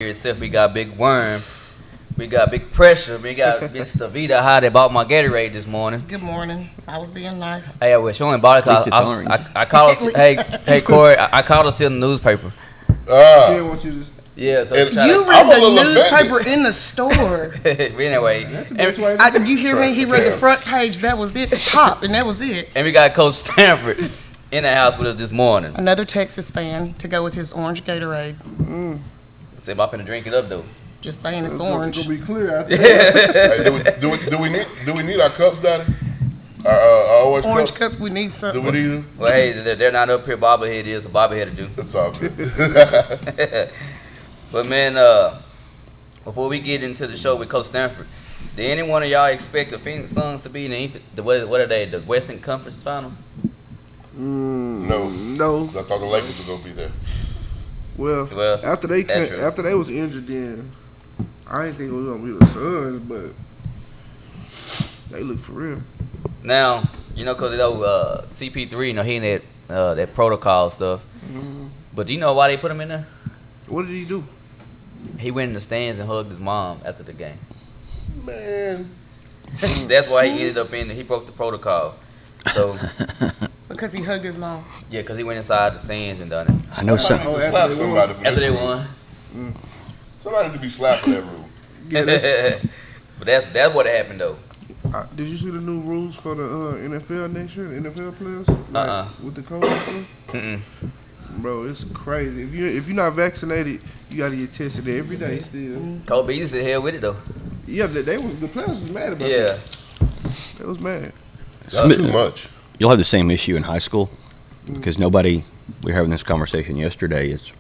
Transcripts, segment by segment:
Here itself, we got Big Worm, we got Big Pressure, we got Mr. Vita High that bought my Gatorade this morning. Good morning. I was being nice. Hey, I wish she only bought it because I called her. Hey, Corey, I called her still in the newspaper. Yeah, so you read the newspaper in the store. Anyway, you hear me? He read the front page. That was it, the top, and that was it. And we got Coach Stanford in the house with us this morning. Another Texas fan to go with his orange Gatorade. See if I'm finna drink it up though. Just saying it's orange. It'll be clear after that. Do we need our cups, Daddy? Our orange cups. We need some. Do we need them? Well, hey, they're not up here. Bobblehead is a bobblehead to do. That's all good. But man, before we get into the show with Coach Stanford, did any one of y'all expect the Phoenix Suns to be in the what are they? The Western Conference Finals? No. I thought the Lakers were gonna be there. Well, after they was injured, then I didn't think it was gonna be the Suns, but they look for real. Now, because CP3, he in that protocol stuff. Mm-hmm. But do you know why they put him in there? What did he do? He went in the stands and hugged his mom after the game. Man, that's why he ended up in. He broke the protocol. So. Because he hugged his mom. Yeah, because he went inside the stands and done it. I know something. After they won. Somebody to be slapped in that room. But that's what happened though. Did you see the new rules for the NFL next year? The NFL players, with the COVID stuff? Bro, it's crazy. If you're not vaccinated, you gotta get tested every day still. Kobe used to hell with it though. Yeah, the players was mad about that. They was mad. That's too much. You'll have the same issue in high school because we were having this conversation yesterday. It's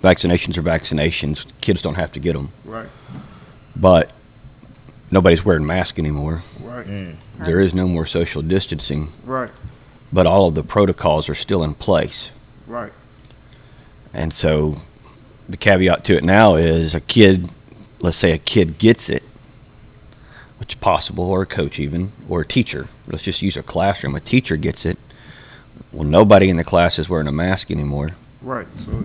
vaccinations are vaccinations. Kids don't have to get them. Right. But nobody's wearing masks anymore. Right. There is no more social distancing. Right. But all of the protocols are still in place. Right. And so the caveat to it now is let's say a kid gets it, which is possible, or a coach even, or a teacher. Let's just use a classroom. A teacher gets it. Well, nobody in the class is wearing a mask anymore. Right. So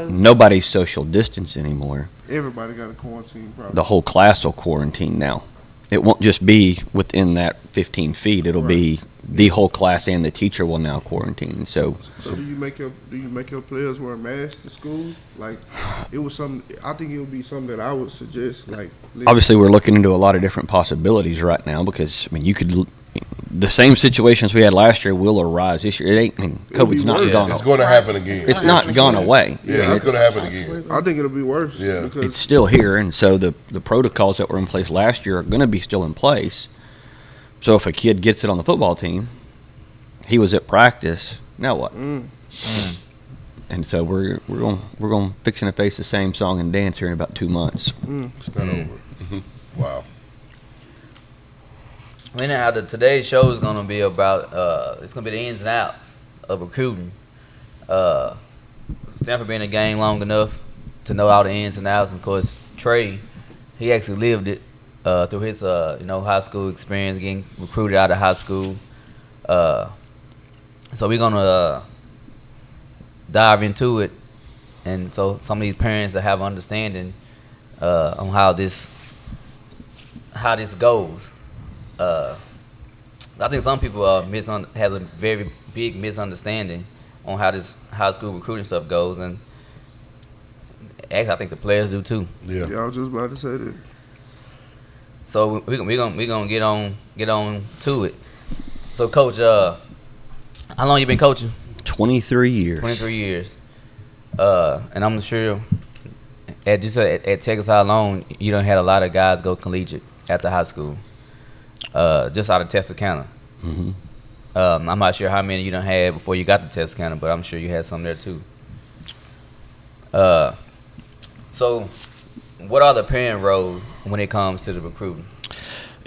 nobody's social distance anymore. Everybody got a quarantine problem. The whole class will quarantine now. It won't just be within that 15 feet. It'll be the whole class and the teacher will now quarantine. So do you make your players wear masks to school? Like, it was something. I think it would be something that I would suggest. Like, obviously, we're looking into a lot of different possibilities right now because the same situations we had last year will arise this year. COVID's not gone. It's going to happen again. It's not gone away. Yeah, it's going to happen again. I think it'll be worse. Yeah, because it's still here, and so the protocols that were in place last year are going to be still in place. So if a kid gets it on the football team, he was at practice. Now what? And so we're going fixing to face the same song and dance here in about 2 months. It's not over. Wow. Anyhow, today's show is going to be about, it's going to be the ins and outs of recruiting. Stanford been in the game long enough to know all the ins and outs. And, of course, Trey, he actually lived it through his, high school experience, getting recruited out of high school. So we're going to dive into it. And so some of these parents that have understanding on how this goes. I think some people has a very big misunderstanding on how this high school recruiting stuff goes, and actually I think the players do too. Yeah, I was just about to say that. So we're gonna get on to it. So, Coach, how long you been coaching? 23 years. 23 years. And I'm sure at Texas High alone, you done had a lot of guys go collegiate after high school. Just out of Texarkana. Mm-hmm. I'm not sure how many you done had before you got to Texarkana, but I'm sure you had some there too. So, what are the parent roles when it comes to the recruiting?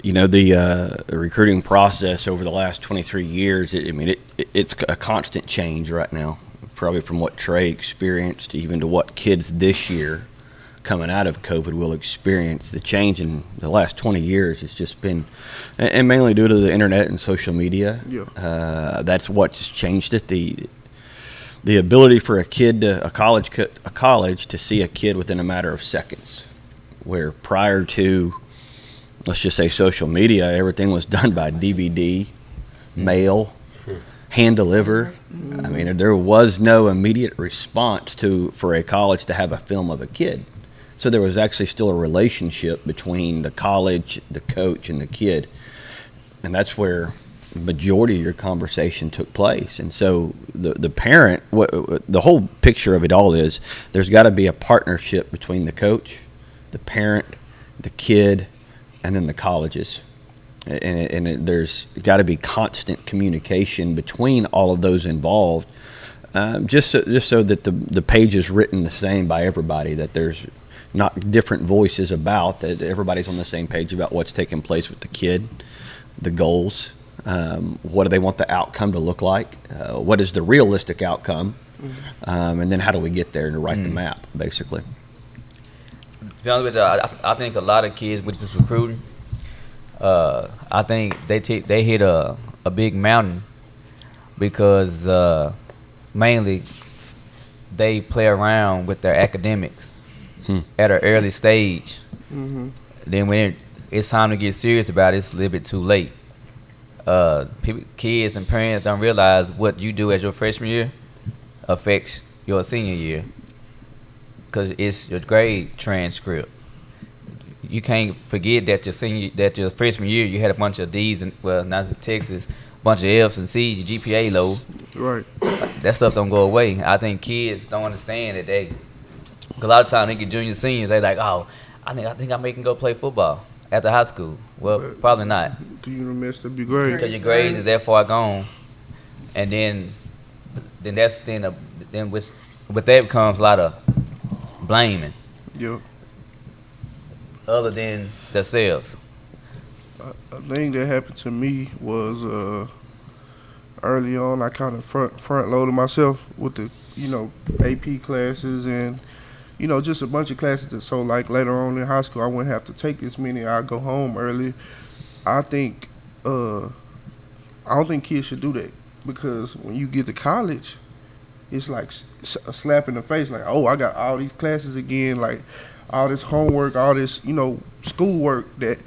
The recruiting process over the last 23 years, it's a constant change right now. Probably from what Trey experienced even to what kids this year coming out of COVID will experience. The change in the last 20 years has just been, and mainly due to the internet and social media. Yeah. That's what's changed it. the ability for a college to see a kid within a matter of seconds, where prior to, let's just say, social media, everything was done by DVD, mail, hand deliver. I mean, there was no immediate response for a college to have a film of a kid. So there was actually still a relationship between the college, the coach, and the kid. And that's where the majority of your conversation took place. And so the parent, the whole picture of it all is there's got to be a partnership between the coach, the parent, the kid, and then the colleges. And there's got to be constant communication between all of those involved, just so that the page is written the same by everybody, that there's not different voices about, that everybody's on the same page about what's taking place with the kid, the goals, what do they want the outcome to look like, what is the realistic outcome, and then how do we get there to write the map, basically. To be honest with you, I think a lot of kids with this recruiting, I think they hit a big mountain because mainly they play around with their academics at an early stage. Then when it's time to get serious about it, it's a little bit too late. Kids and parents don't realize what you do as your freshman year affects your senior year, because it's your grade transcript. You can't forget that your freshman year you had a bunch of D's and, well, not in Texas, a bunch of F's and C's, your GPA low. Right. That stuff don't go away. I think kids don't understand that a lot of times they get junior seniors, they like, oh, I think I'm making go play football after high school. Well, probably not. You done messed up your grades. Because your grades is that far gone, and then with that comes a lot of blaming. Yeah. Other than themselves. A thing that happened to me was early on. I kind of front loaded myself with the AP classes and just a bunch of classes. So like later on in high school, I wouldn't have to take this many. I'd go home early. I don't think kids should do that, because when you get to college, it's like a slap in the face. Like, oh, I got all these classes again. Like, all this homework, all this, schoolwork that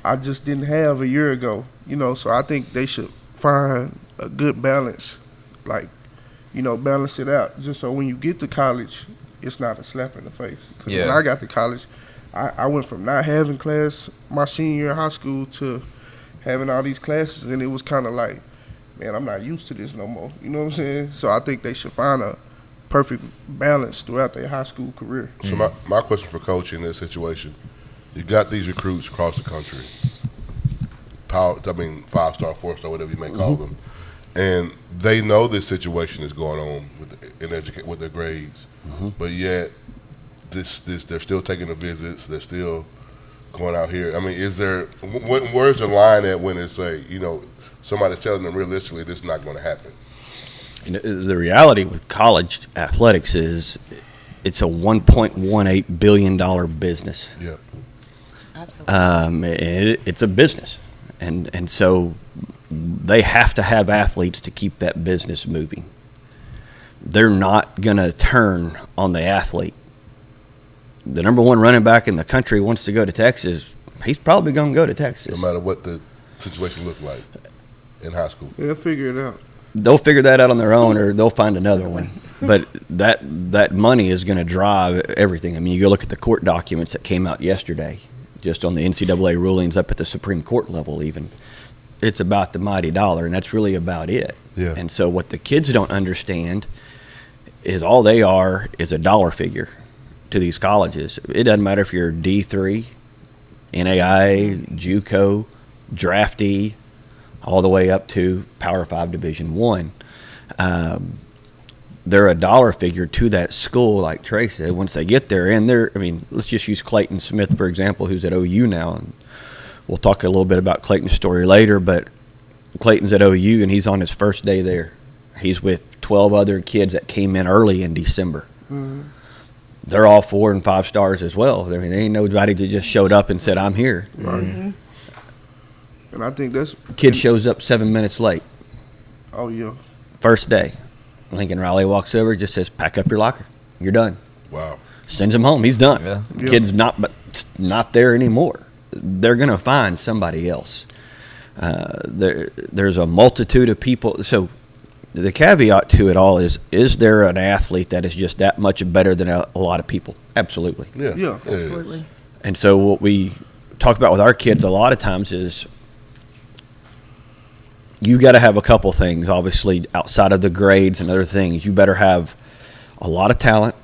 I just didn't have a year ago, so I think they should find a good balance, like, balance it out, just so when you get to college, it's not a slap in the face. Because when I got to college, I went from not having class my senior year of high school to having all these classes, and it was kind of like, man, I'm not used to this no more, you know what I'm saying? So I think they should find a perfect balance throughout their high school career. So my question for Coach in this situation, you got these recruits across the country, 5-star, 4-star, whatever you may call them, and they know this situation is going on with their grades, but yet they're still taking the visits, they're still going out here. I mean, where's the line at when it's somebody's telling them realistically this is not going to happen? The reality with college athletics is it's a $1.18 billion business. Yeah. Absolutely. It's a business. And so they have to have athletes to keep that business moving. They're not going to turn on the athlete. The number one running back in the country wants to go to Texas. He's probably going to go to Texas. No matter what the situation looked like in high school. They'll figure it out. They'll figure that out on their own, or they'll find another one. But that money is going to drive everything. I mean, you go look at the court documents that came out yesterday, just on the NCAA rulings up at the Supreme Court level even. It's about the mighty dollar, and that's really about it. Yeah. And so what the kids don't understand is all they are is a dollar figure to these colleges. It doesn't matter if you're D3, NAIA, JUCO, draftee, all the way up to Power 5 Division I. They're a dollar figure to that school, like Trey said, once they get there. And let's just use Clayton Smith, for example, who's at OU now. And we'll talk a little bit about Clayton's story later, but Clayton's at OU, and he's on his first day there. He's with 12 other kids that came in early in December. They're all 4 and 5 stars as well. I mean, there ain't nobody that just showed up and said, I'm here. Right. And I think that's... Kid shows up 7 minutes late. Oh, yeah. First day. Lincoln Riley walks over, just says, "Pack up your locker. You're done." Wow. Sends him home. He's done. Yeah. Kid's not there anymore. They're going to find somebody else. There's a multitude of people. So the caveat to it all is there an athlete that is just that much better than a lot of people? Absolutely. Yeah. Absolutely. And so what we talk about with our kids a lot of times is you got to have a couple things, obviously, outside of the grades and other things. You better have a lot of talent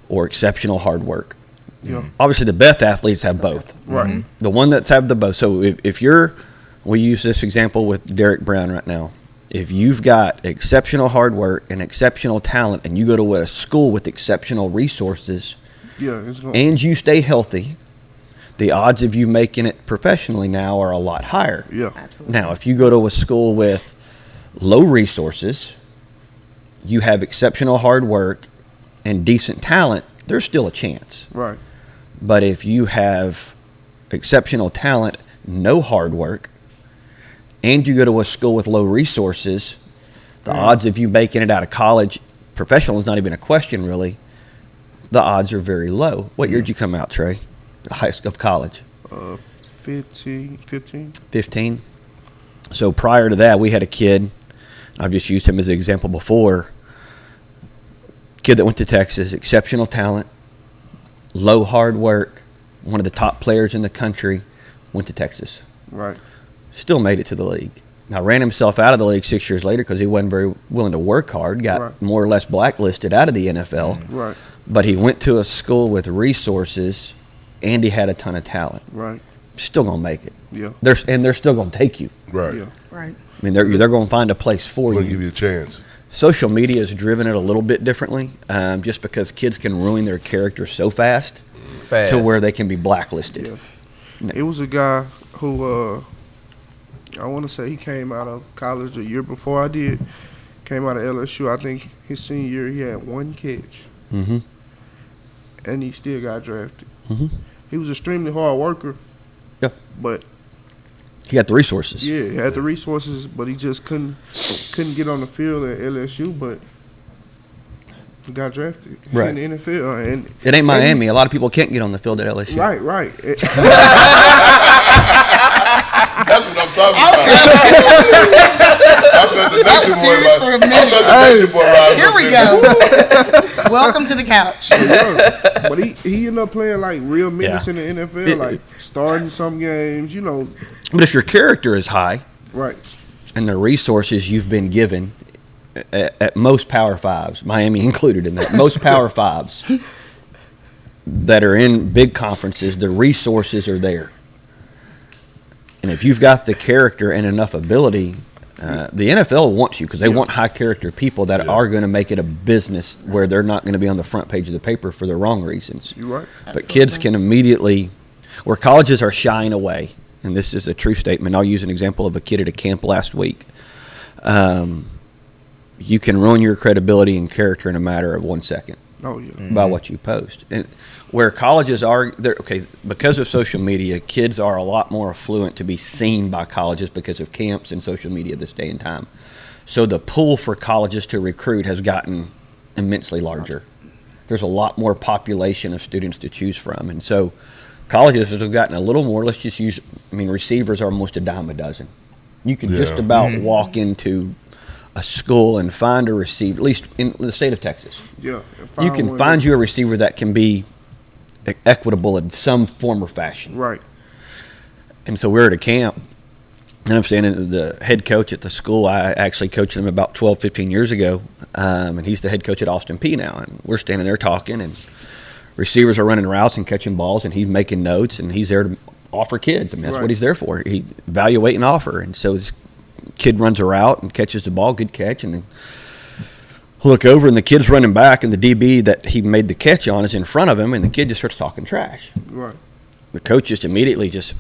or exceptional hard work. Yeah. Obviously, the best athletes have both. Right. The one that's have the both. So if we use this example with Derek Brown right now. If you've got exceptional hard work and exceptional talent and you go to a school with exceptional resources Yeah. It's going. and you stay healthy, the odds of you making it professionally now are a lot higher. Yeah. Absolutely. Now, if you go to a school with low resources, you have exceptional hard work and decent talent, there's still a chance. Right. But if you have exceptional talent, no hard work, and you go to a school with low resources, the odds of you making it out of college, professional is not even a question really, the odds are very low. What year did you come out, Trey? High school of college? 15. 15. So prior to that, we had a kid, I've just used him as an example before, kid that went to Texas, exceptional talent, low hard work, one of the top players in the country, went to Texas. Right. Still made it to the league. Now, ran himself out of the league 6 years later because he wasn't very willing to work hard, got Right. more or less blacklisted out of the NFL. Right. But he went to a school with resources and he had a ton of talent. Right. Still going to make it. Yeah. They're still going to take you. Right. Yeah. Right. I mean, they're going to find a place for I'm gonna you. give you a chance. Social media has driven it a little bit differently, just because kids can ruin their character so fast to where they can be blacklisted. Yeah. It was a guy who I want to say he came out of college a year before I did. Came out of LSU. I think his senior year he had one catch, Mm-hmm. and he still got drafted. Mm-hmm. He was extremely hard worker. Yeah. But He got the resources. yeah, he had the resources, but he just couldn't get on the field at LSU. But he got drafted Right. in the NFL, and It ain't Miami. A lot of people can't get on the field at LSU. right, right. That's what I'm talking about. That was serious for a minute. Here we go. Welcome to the couch. Yeah. But he ended up playing like real minutes Yeah. in the NFL, like starting some games, But if your character is high Right. and the resources you've been given at most Power Fives, Miami included in that, most Power Fives that are in big conferences, the resources are there. And if you've got the character and enough ability, the NFL wants you because they want high character people that are going to make it a business where they're not going to be on the front page of the paper for the wrong reasons. You're right. But kids can immediately, where colleges are shying away, and this is a true statement. I'll use an example of a kid at a camp last week. You can ruin your credibility and character in a matter of 1 second Oh yeah. by what you post. And where colleges are, because of social media, kids are a lot more affluent to be seen by colleges because of camps and social media this day and time. So the pool for colleges to recruit has gotten immensely larger. There's a lot more population of students to choose from. And so colleges have gotten a little more, let's just use, receivers are almost a dime a dozen. You can just about walk into a school and find a receiver, at least in the state of Texas. Yeah. You can find you a receiver that can be equitable in some form or fashion. Right. And so we're at a camp, and I'm standing, the head coach at the school, I actually coached him about 12, 15 years ago, and he's the head coach at Austin P now. And we're standing there talking, and receivers are running routes and catching balls, and he's making notes, and he's there to offer kids. That's Right. what he's there for. He evaluate and offer. And so this kid runs a route and catches the ball, good catch, and then look over, and the kid's running back, and the DB that he made the catch on is in front of him, and the kid just starts talking trash. Right. The coach just immediately just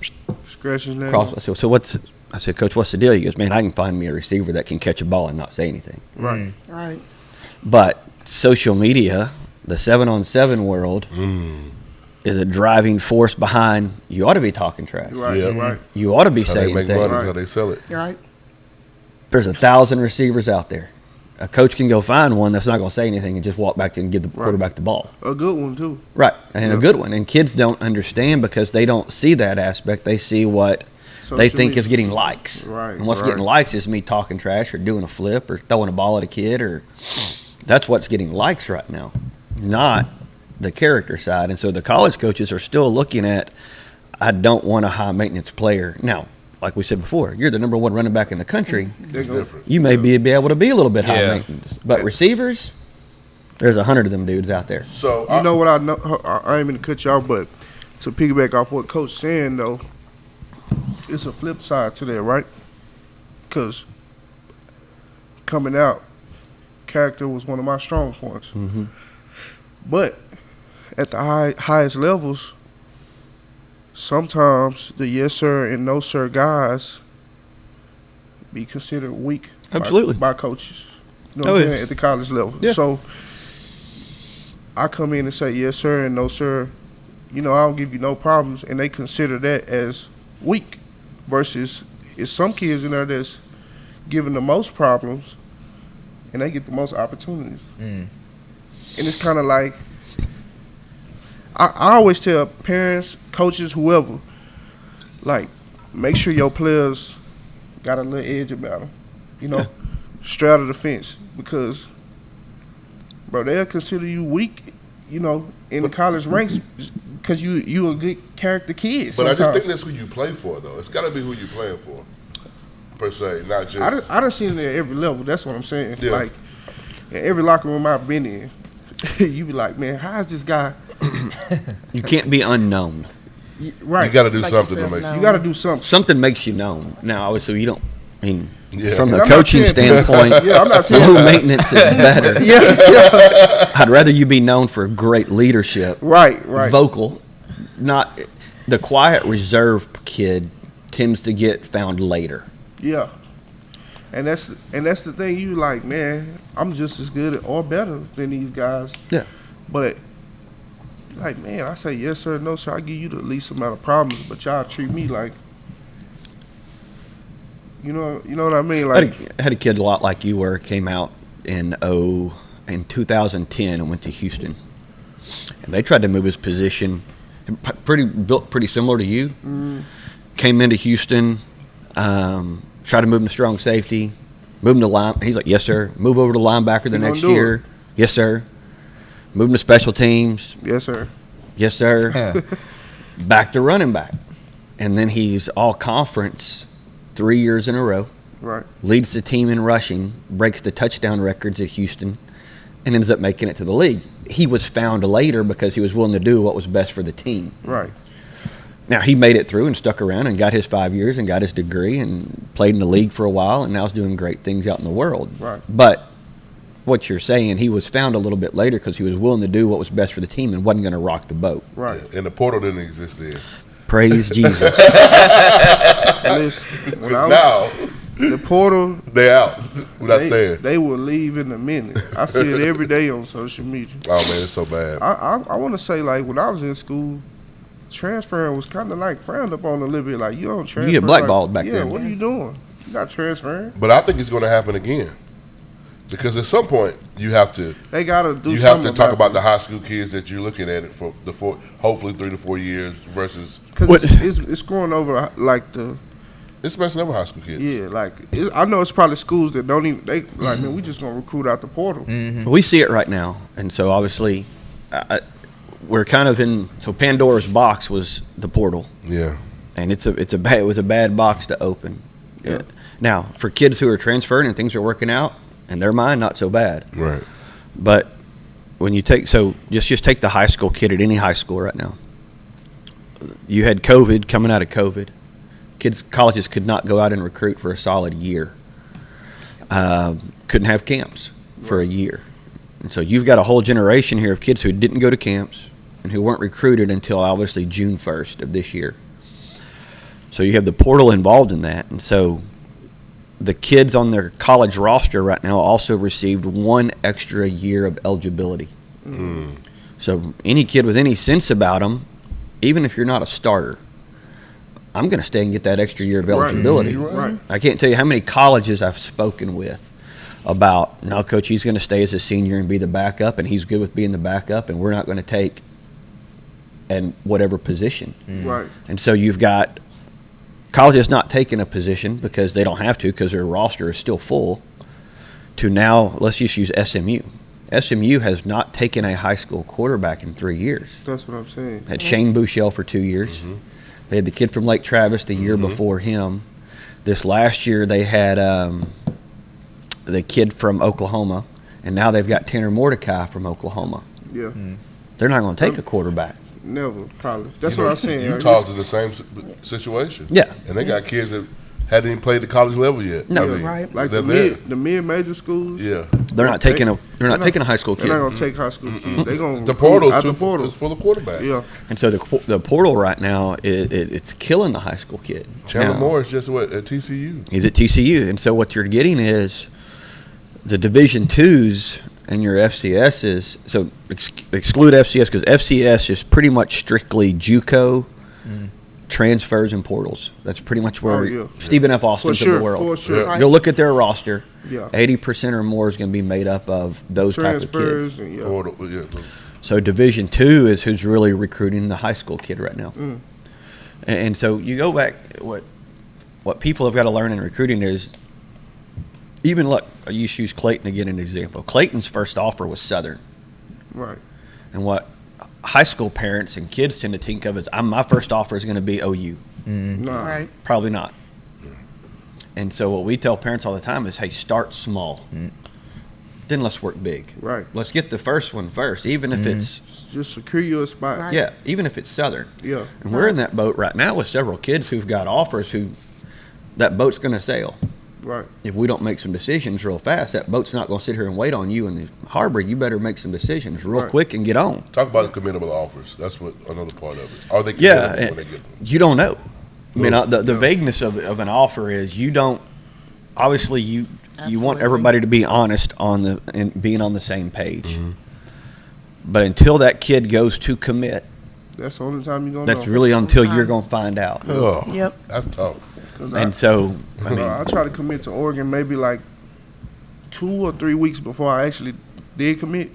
Scratch his name. cross. I said, Coach, what's the deal? He goes, man, I can find me a receiver that can catch a ball and not say anything. Right. Right. But social media, the 7-on-7 world, is a driving force behind. You ought to be talking trash. Right. Yeah. Right. You ought to be How they saying make things. money, Right. how they sell it. You're right. There's 1,000 receivers out there. A coach can go find one that's not going to say anything and just walk back and give the quarterback the ball. A good one too. Right, and a good one. And kids don't understand because they don't see that aspect. They see what they think is getting likes. Right. And what's getting likes is me talking trash or doing a flip or throwing a ball at a kid, or that's what's getting likes right now, not the character side. And so the college coaches are still looking at, I don't want a high maintenance player. Now, like we said before, you're the number one running back in the country. It's different. You may be able to be a little bit high Yeah. maintenance. But receivers, there's 100 of them dudes out there. So You know what I know? I ain't mean to cut you off, but to piggyback off what Coach saying though, it's a flip side to that, right? Because coming out, character was one of my strong points. Mm-hmm. But at the highest levels, sometimes the yes sir and no sir guys be considered weak. Absolutely. by coaches. You know what I'm saying? At the college level. Yeah. So I come in and say yes sir and no sir. You know, I don't give you no problems, and they consider that as weak. Versus, it's some kids in there that's giving the most problems, and they get the most opportunities. And it's kind of like, I always tell parents, coaches, whoever, like, make sure your players got a little edge about them. You know, straddle the fence, because, bro, they'll consider you weak, you know, in the college ranks, because you a good character kid. But Sometimes. I just think that's who you play for, though. It's got to be who you playing for, per se, not just. I done seen it at every level. That's what I'm saying. Yeah. Like, in every locker room I've been in, you be like, man, how is this guy? You can't be unknown. Right. You got to do Make something to yourself make. known. You got to do something. Something makes you known. Now, obviously, you don't. I mean, Yeah. from And the I'm not coaching saying- standpoint, Yeah, I'm not saying low that. maintenance is better. Yeah. I'd rather you be known for great leadership, Right. vocal, not the quiet, reserved kid tends to get found later. Yeah. And that's the thing. You like, man, I'm just as good or better than these guys. Yeah. But like, man, I say yes sir, no sir. I give you the least amount of problems, but y'all treat me like, you know what I mean? Like, I had a kid a lot like you were, came out in 2010 and went to Houston. And they tried to move his position, built pretty similar to you. Came into Houston, tried to move him to strong safety, move him to line. He's like, yes, sir. Move over to linebacker the You gonna next do year. Yes, sir. Move him to special teams. yes sir. Yes, sir. Back to running back. And then he's all conference 3 years in a row. Right. Leads the team in rushing, breaks the touchdown records at Houston, and ends up making it to the league. He was found later because he was willing to do what was best for the team. Right. Now, he made it through and stuck around and got his 5 years and got his degree and played in the league for a while, and now is doing great things out in the world. Right. But what you're saying, he was found a little bit later because he was willing to do what was best for the team and wasn't going to rock the boat. Right. And the portal didn't exist then. Praise Jesus. Listen, when I Now was, the portal, they out. We're not staying. they will leave in a minute. I see it every day on social media. Oh man, it's so bad. I want to say, like, when I was in school, transferring was kind of like frowned upon a little bit. Like, you don't transfer. get blackballed like, back yeah, then. what are you doing? You're not transferring. But I think it's going to happen again, because at some point you have to. They gotta do. You have to something talk about it. the high school kids that you're looking at it for hopefully 3 to 4 years versus. Because it's going over like the It's messing up with high school kids. yeah, like I know it's probably schools that don't even they like, man, we just gonna recruit out the portal. We see it right now, and so obviously, we're kind of in. So Pandora's box was the portal, Yeah. and it was a bad box to open. Yeah. Now, for kids who are transferring and things are working out in their mind, not so bad. Right. But when you take just take the high school kid at any high school right now. You had COVID coming out of COVID. Colleges could not go out and recruit for a solid year. Couldn't have camps for a year. And so you've got a whole generation here of kids who didn't go to camps and who weren't recruited until obviously June 1st of this year. So you have the portal involved in that. And so the kids on their college roster right now also received 1 extra year of eligibility. So any kid with any sense about them, even if you're not a starter, I'm going to stay and get that extra year of eligibility. Right. Right. I can't tell you how many colleges I've spoken with about, no, coach, he's going to stay as a senior and be the backup, and he's good with being the backup, and we're not going to take and whatever position. Right. And so you've got colleges not taking a position because they don't have to because their roster is still full, to now let's just use SMU. SMU has not taken a high school quarterback in 3 years. That's what I'm saying. Had Shane Buechele for 2 years. They had the kid from Lake Travis the year before him. This last year they had the kid from Oklahoma, and now they've got Tanner Mordecai from Oklahoma. Yeah. They're not going to take a quarterback. Never, probably. That's what I'm saying. Utah's in the same situation. Yeah. And they got kids that hadn't even played the college level yet. No. I mean, Right. Like they're the mid-major schools. Yeah. They're not taking a high school They're kid. not gonna take high school kids. They're gonna The portal out the portal. is full of quarterbacks. Yeah. And so the portal right now, it's killing the high school kid. Chandler Now, Moore is just at TCU. He's at TCU. And so what you're getting is the Division IIs and your FCSs. So exclude FCS because FCS is pretty much strictly JUCO, transfers, and portals. That's pretty much where Stephen F. Austin's of the world. For sure. Yeah. Go look at their roster. Yeah. 80% or more is going to be made up of those type of Transfers kids. and Portal, yeah. So Division II is who's really recruiting the high school kid right now. And so you go back, what people have got to learn in recruiting is, even look, I used to use Clayton to get an example. Clayton's first offer was Southern. Right. And what high school parents and kids tend to think of as, my first offer is going to be OU. Nah. Right. Probably not. And so what we tell parents all the time is, hey, start small. Then let's work big. Right. Let's get the first one first, even if it's, Just secure your spot. Right. yeah, even if it's Southern. Yeah. And we're in that boat right now with several kids who've got offers who that boat's going to sail. Right. If we don't make some decisions real fast, that boat's not going to sit here and wait on you in the harbor. You better make some decisions real Right. quick and get on. Talk about the committable offers. That's what another part of it. Are they Yeah, committable when they get them? you don't know. I mean, the vagueness of an offer is you don't. Obviously, you want Absolutely. everybody to be honest and being on the same page. But until that kid goes to commit, That's the only time you're gonna that's know. really until you're going to find out. Oh, Yep. that's tough. 'Cause And so, I mean, I try to commit to Oregon maybe like 2 or 3 weeks before I actually did commit.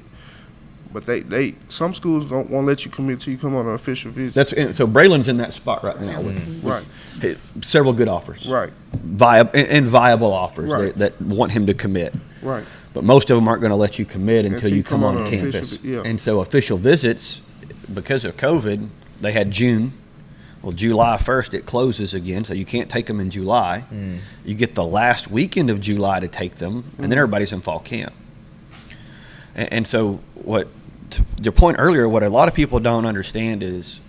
But they some schools won't let you commit till you come on an official visit. so Braylon's in that spot right now with Right. several good offers, Right. viable offers Right. that want him to commit. Right. But most of them aren't going to let you commit until you come on an campus. official vi- yeah. And so official visits, because of COVID, they had June. Well, July 1st, it closes again, so you can't take them in July. You get the last weekend of July to take them, and then everybody's in fall camp. And so to your point earlier, what a lot of people don't understand is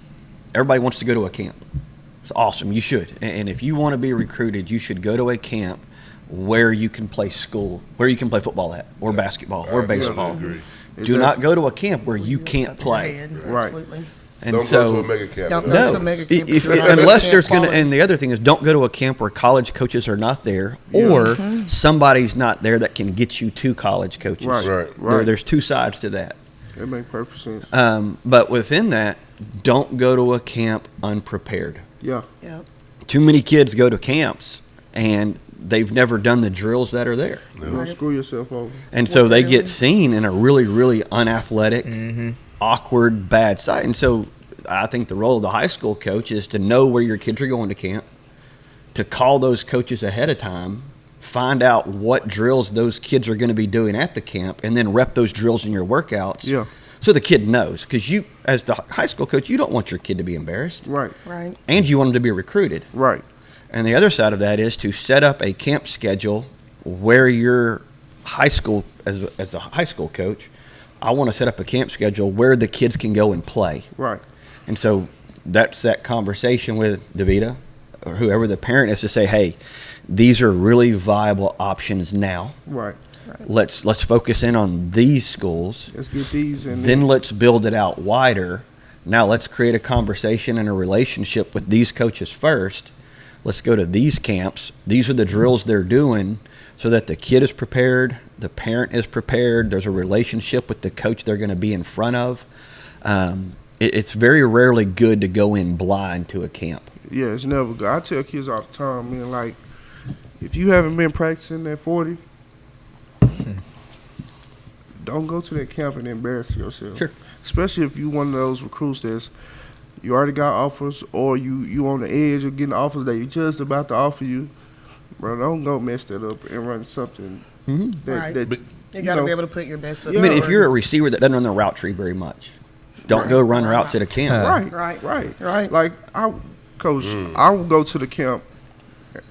everybody wants to go to a camp. It's awesome. You should. And if you want to be recruited, you should go to a camp where you can play where you can play football at, or basketball, or I baseball. agree. Do not go to a camp where you can't play. Right. Absolutely. And Don't so, go to a mega camp. Don't go no, to a mega camp if, if you're not unless camp there's going to, quality. and the other thing is, don't go to a camp where college coaches are not there, or somebody's not there that can get you to college coaches. Right. Right. There's two sides to that. That makes perfect sense. But within that, don't go to a camp unprepared. Yeah. Yep. Too many kids go to camps and they've never done the drills that are there. You don't screw yourself over. And so they Really? get seen in a really, really unathletic, awkward, bad side. And so I think the role of the high school coach is to know where your kids are going to camp, to call those coaches ahead of time, find out what drills those kids are going to be doing at the camp, and then rep those drills in your workouts. Yeah. So the kid knows, because you, as the high school coach, you don't want your kid to be embarrassed, Right. Right. and you want them to be recruited. Right. And the other side of that is to set up a camp schedule where your high school, as a high school coach, I want to set up a camp schedule where the kids can go and play. Right. And so that's that conversation with DeVita or whoever the parent is to say, hey, these are really viable options now. Right. Let's focus in on these schools. Let's get these and Then let's build it out wider. Now let's create a conversation and a relationship with these coaches first. Let's go to these camps. These are the drills they're doing so that the kid is prepared, the parent is prepared, there's a relationship with the coach they're going to be in front of. It's very rarely good to go in blind to a camp. Yeah, it's never good. I tell kids all the time, man, like, if you haven't been practicing at 40, don't go to that camp and embarrass yourself. Sure. Especially if you one of those recruits that's you already got offers, or you on the edge of getting offers that you just about to offer you. Bro, don't go mess that up and run something. Right. That You got to be able to put your best foot Yeah. I mean, forward. if you're a receiver that doesn't run the route tree very much, don't go run routes at a camp. Right. Like Coach, I will go to the camp,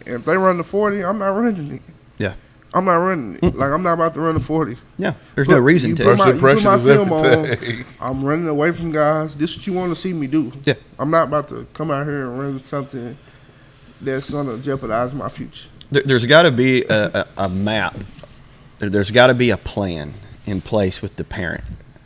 and if they run the 40, I'm not running it. Yeah. I'm not running it. Like, I'm not about to run the 40. Yeah. There's no reason you to. put First impression my is film on, everything. I'm running away from guys. This is what you want to see me do. Yeah. I'm not about to come out here and run something that's going to jeopardize my future. There's got to be a map. There's got to be a plan in place with the parent.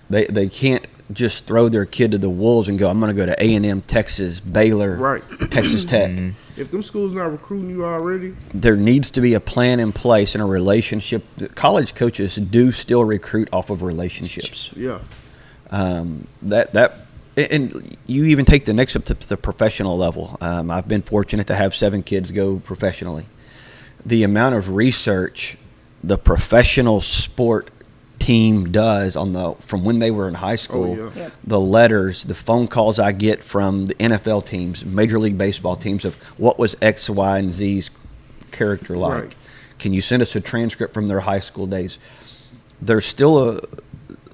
They can't just throw their kid to the wolves and go, I'm going to go to A&M, Texas, Baylor, Right. Texas Tech. If them schools not recruiting you already, There needs to be a plan in place and a relationship. College coaches do still recruit off of relationships. yeah. And you even take the next up to the professional level. I've been fortunate to have 7 kids go professionally. The amount of research the professional sport team does from when they were in high school, yeah. Yep. the letters, the phone calls I get from the NFL teams, Major League Baseball teams, of what was X, Y, and Z's character like. Right. Can you send us a transcript from their high school days? There's still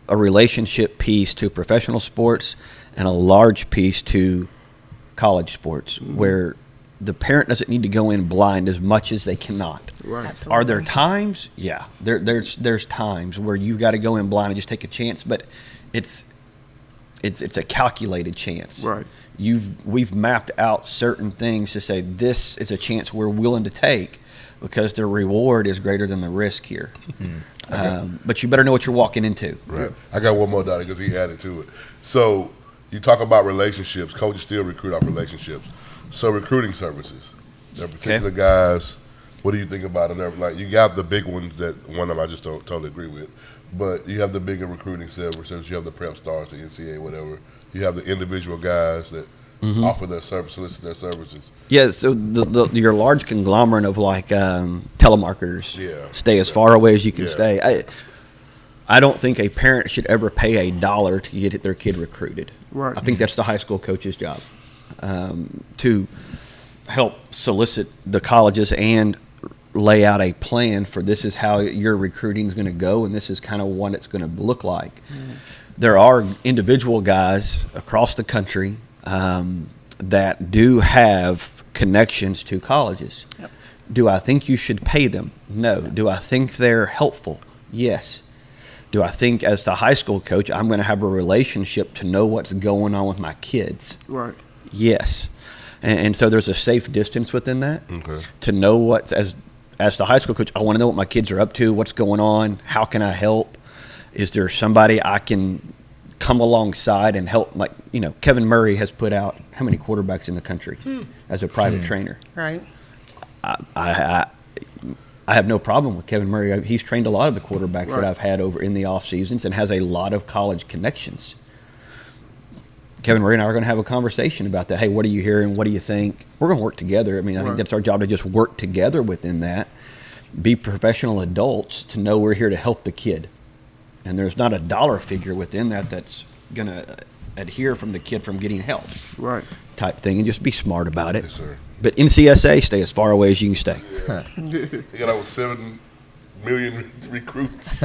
a relationship piece to professional sports and a large piece to college sports where the parent doesn't need to go in blind as much as they cannot. Right. Absolutely. Are there times? Yeah, there's times where you've got to go in blind and just take a chance, but it's a calculated chance. Right. We've mapped out certain things to say this is a chance we're willing to take because the reward is greater than the risk here. But you better know what you're walking into. Right. I got one more, Donnie, because he added to it. So you talk about relationships. Coaches still recruit off relationships. So recruiting services. There are particular guys. What do you think about them? Like, you got the big ones that one of them I just don't totally agree with. But you have the bigger recruiting services. You have the prep stars, the NCAA, whatever. You have the individual guys that offer their service, solicit their services. Yeah, so your large conglomerate of like telemarketers stay as far away as you can stay. I don't think a parent should ever pay $1 to get their kid recruited. Right. I think that's the high school coach's job to help solicit the colleges and lay out a plan for this is how your recruiting is going to go and this is kind of what it's going to look like. There are individual guys across the country that do have connections to colleges. Yep. Do I think you should pay them? No. Do I think they're helpful? Yes. Do I think as the high school coach I'm going to have a relationship to know what's going on with my kids? Right. Yes. And so there's a safe distance within that Okay. to know what's as the high school coach, I want to know what my kids are up to, what's going on, how can I help? Is there somebody I can come alongside and help? Like, Kevin Murray has put out how many quarterbacks in the country as a private trainer. Right. I have no problem with Kevin Murray. He's trained a lot of the quarterbacks that I've had over in the off seasons and has a lot of college connections. Kevin Murray and I are going to have a conversation about that. Hey, what are you hearing? What do you think? We're going to work together. I mean, I think that's our job, to just work together within that, be professional adults to know we're here to help the kid. And there's not a dollar figure within that that's going to adhere from the kid from getting help. Right. Type thing, and just be smart about it. Yes, sir. But NCSA, stay as far away as you can stay. You got over 7 million recruits.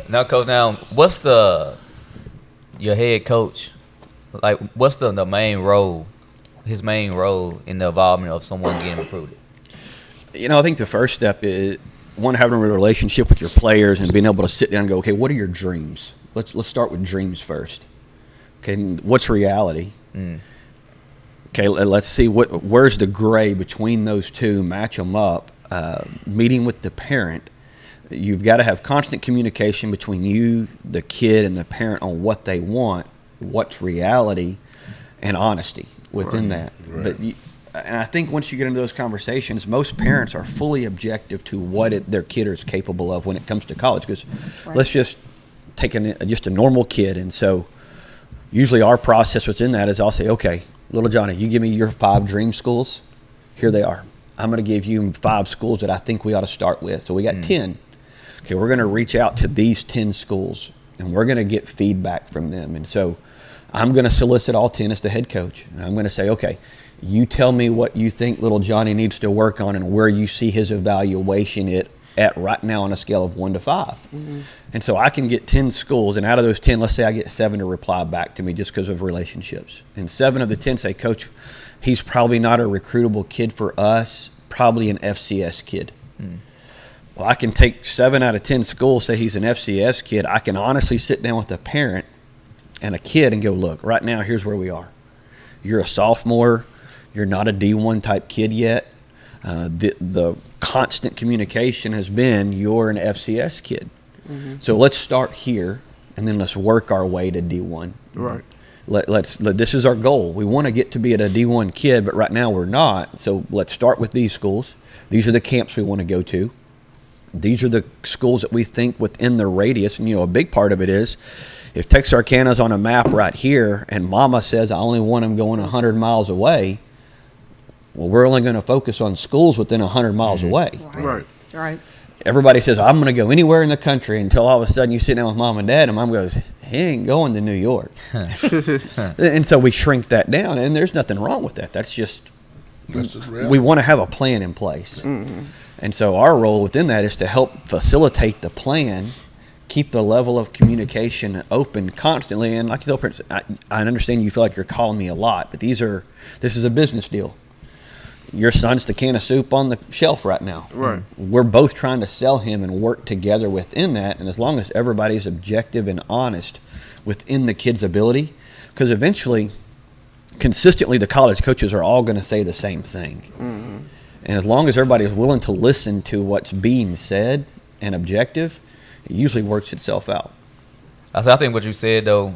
Now, Coach, what's your head coach, like, what's the main role, his main role in the involvement of someone getting recruited? I think the first step is, one, having a relationship with your players and being able to sit down and go, okay, what are your dreams? Let's start with dreams first. Okay, and what's reality? Okay, let's see where's the gray between those two, match them up. Meeting with the parent. You've got to have constant communication between you, the kid, and the parent on what they want, what's reality, and honesty within that. But and I think once you get into those conversations, most parents are fully objective to what their kid is capable of when it comes to college. Because let's just take just a normal kid, and so usually our process within that is I'll say, okay, little Johnny, you give me your 5 dream schools. Here they are. I'm going to give you 5 schools that I think we ought to start with. So we got 10. Okay, we're going to reach out to these 10 schools. and we're going to get feedback from them. And so I'm going to solicit all 10 as the head coach. And I'm going to say, okay, you tell me what you think little Johnny needs to work on and where you see his evaluation at right now on a scale of 1 to 5. Mm-hmm. And so I can get 10 schools, and out of those 10, let's say I get 7 to reply back to me just because of relationships. And 7 of the 10 say, Coach, he's probably not a recruitable kid for us, probably an FCS kid. Mm. Well, I can take 7 out of 10 schools, say he's an FCS kid. I can honestly sit down with a parent and a kid and go, look, right now, here's where we are. You're a sophomore. You're not a D1 type kid yet. The constant communication has been you're an FCS kid. Mm-hmm. So let's start here, and then let's work our way to D1. Right. This is our goal. We want to get to be at a D1 kid, but right now we're not. So let's start with these schools. These are the camps we want to go to. These are the schools that we think within the radius. And, a big part of it is if Texarkana's on a map right here and Mama says I only want them going 100 miles away, well, we're only going to focus on schools within 100 miles away. Right. Everybody says, I'm going to go anywhere in the country until all of a sudden you sit down with Mom and Dad and Mom goes, he ain't going to New York. And so we shrink that down, and there's nothing wrong with that. That's just we want to have a plan in place. Mm-hmm. And so our role within that is to help facilitate the plan, keep the level of communication open constantly. And like I tell parents, I understand you feel like you're calling me a lot, but this is a business deal. Your son's the can of soup on the shelf right now. Right. We're both trying to sell him and work together within that. And as long as everybody's objective and honest within the kid's ability, because eventually, consistently, the college coaches are all going to say the same thing. Mm-hmm. And as long as everybody is willing to listen to what's being said and objective, it usually works itself out. I think what you said, though,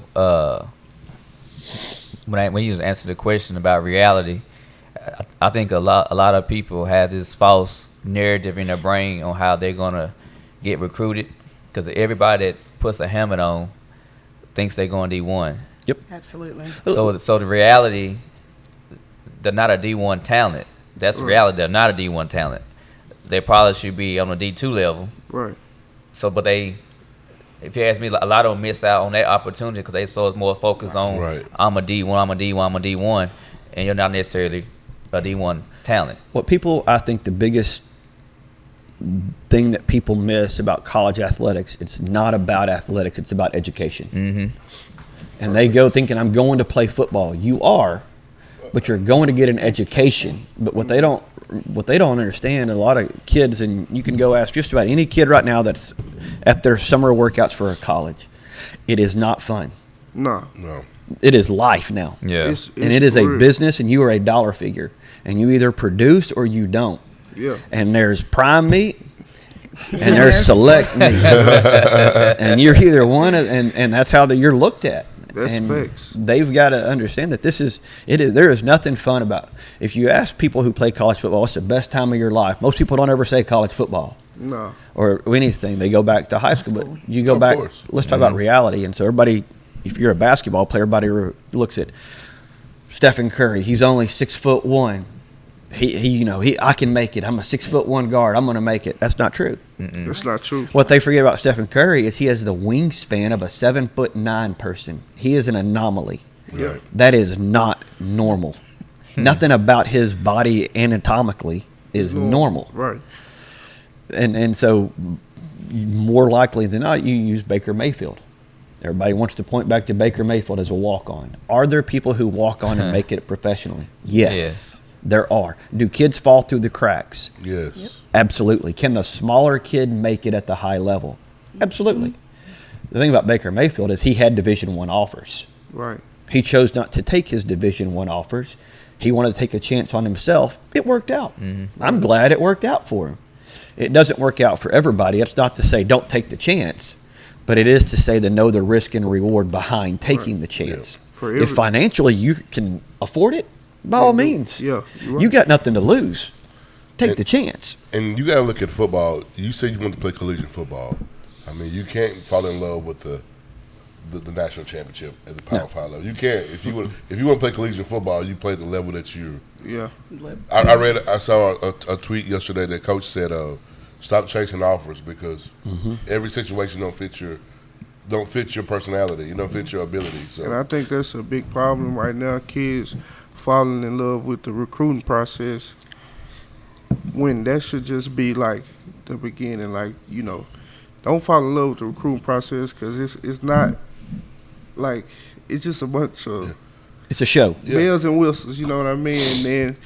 when you answered the question about reality, I think a lot of people have this false narrative in their brain on how they're gonna get recruited, because everybody that puts a helmet on thinks they're going D1. Yep, absolutely. So the reality, they're not a D1 talent. That's reality. They're not a D1 talent. They probably should be on a D2 level. Right. So, but if you ask me, a lot of them miss out on that opportunity because they so more focused on I'm a D1, and you're not necessarily a D1 talent. What people, I think the biggest thing that people miss about college athletics, it's not about athletics, it's about education. Mm-hmm. And they go thinking, I'm going to play football. You are, but you're going to get an education. But what they don't understand, a lot of kids, and you can go ask just about any kid right now that's at their summer workouts for a college, it is not fun. No. It is life now. Yeah. And it is a business, and you are a dollar figure. And you either produce or you don't. Yeah. And there's prime meat and there's select meat. And you're either one of, and that's how you're looked at. That's and facts. They've got to understand that there is nothing fun about. If you ask people who play college football, what's the best time of your life? Most people don't ever say college football. No. Or anything. They go back to high school. But you go back, let's talk about reality. And so everybody, if you're a basketball player, everybody looks at Stephen Curry. He's only 6'1". I can make it. I'm a 6'1" guard. I'm going to make it. That's not true. Mm-mm. That's not true. What they forget about Stephen Curry is he has the wingspan of a 7'9" person. He is an anomaly. Right. That is not normal. Nothing about his body anatomically is normal. Right. And so more likely than not, you use Baker Mayfield. Everybody wants to point back to Baker Mayfield as a walk-on. Are there people who walk on and make it professionally? Yes. There are. Do kids fall through the cracks? Yes. Yep. Absolutely. Can the smaller kid make it at the high level? Absolutely. The thing about Baker Mayfield is he had Division I offers. Right. He chose not to take his Division I offers. He wanted to take a chance on himself. It worked out. Mm-hmm. I'm glad it worked out for him. It doesn't work out for everybody. It's not to say don't take the chance, but it is to say to know the risk and reward behind taking the chance. Yeah. If financially you can afford it, by all means. Yeah, right. You got nothing to lose. Take the chance. And you got to look at football. You said you want to play collegiate football. I mean, you can't fall in love with the national championship at the Power 5 level. You can't. If you want to play collegiate football, you play at the level that you. Yeah. I saw a tweet yesterday that coach said, "Stop chasing offers because every situation don't fit don't fit your personality. You don't fit your ability. So And I think that's a big problem right now. Kids falling in love with the recruiting process when that should just be like the beginning. Like, you know, don't fall in love with the recruiting process because it's not like it's just a bunch of It's a show. bells and whistles. You know what I mean? And then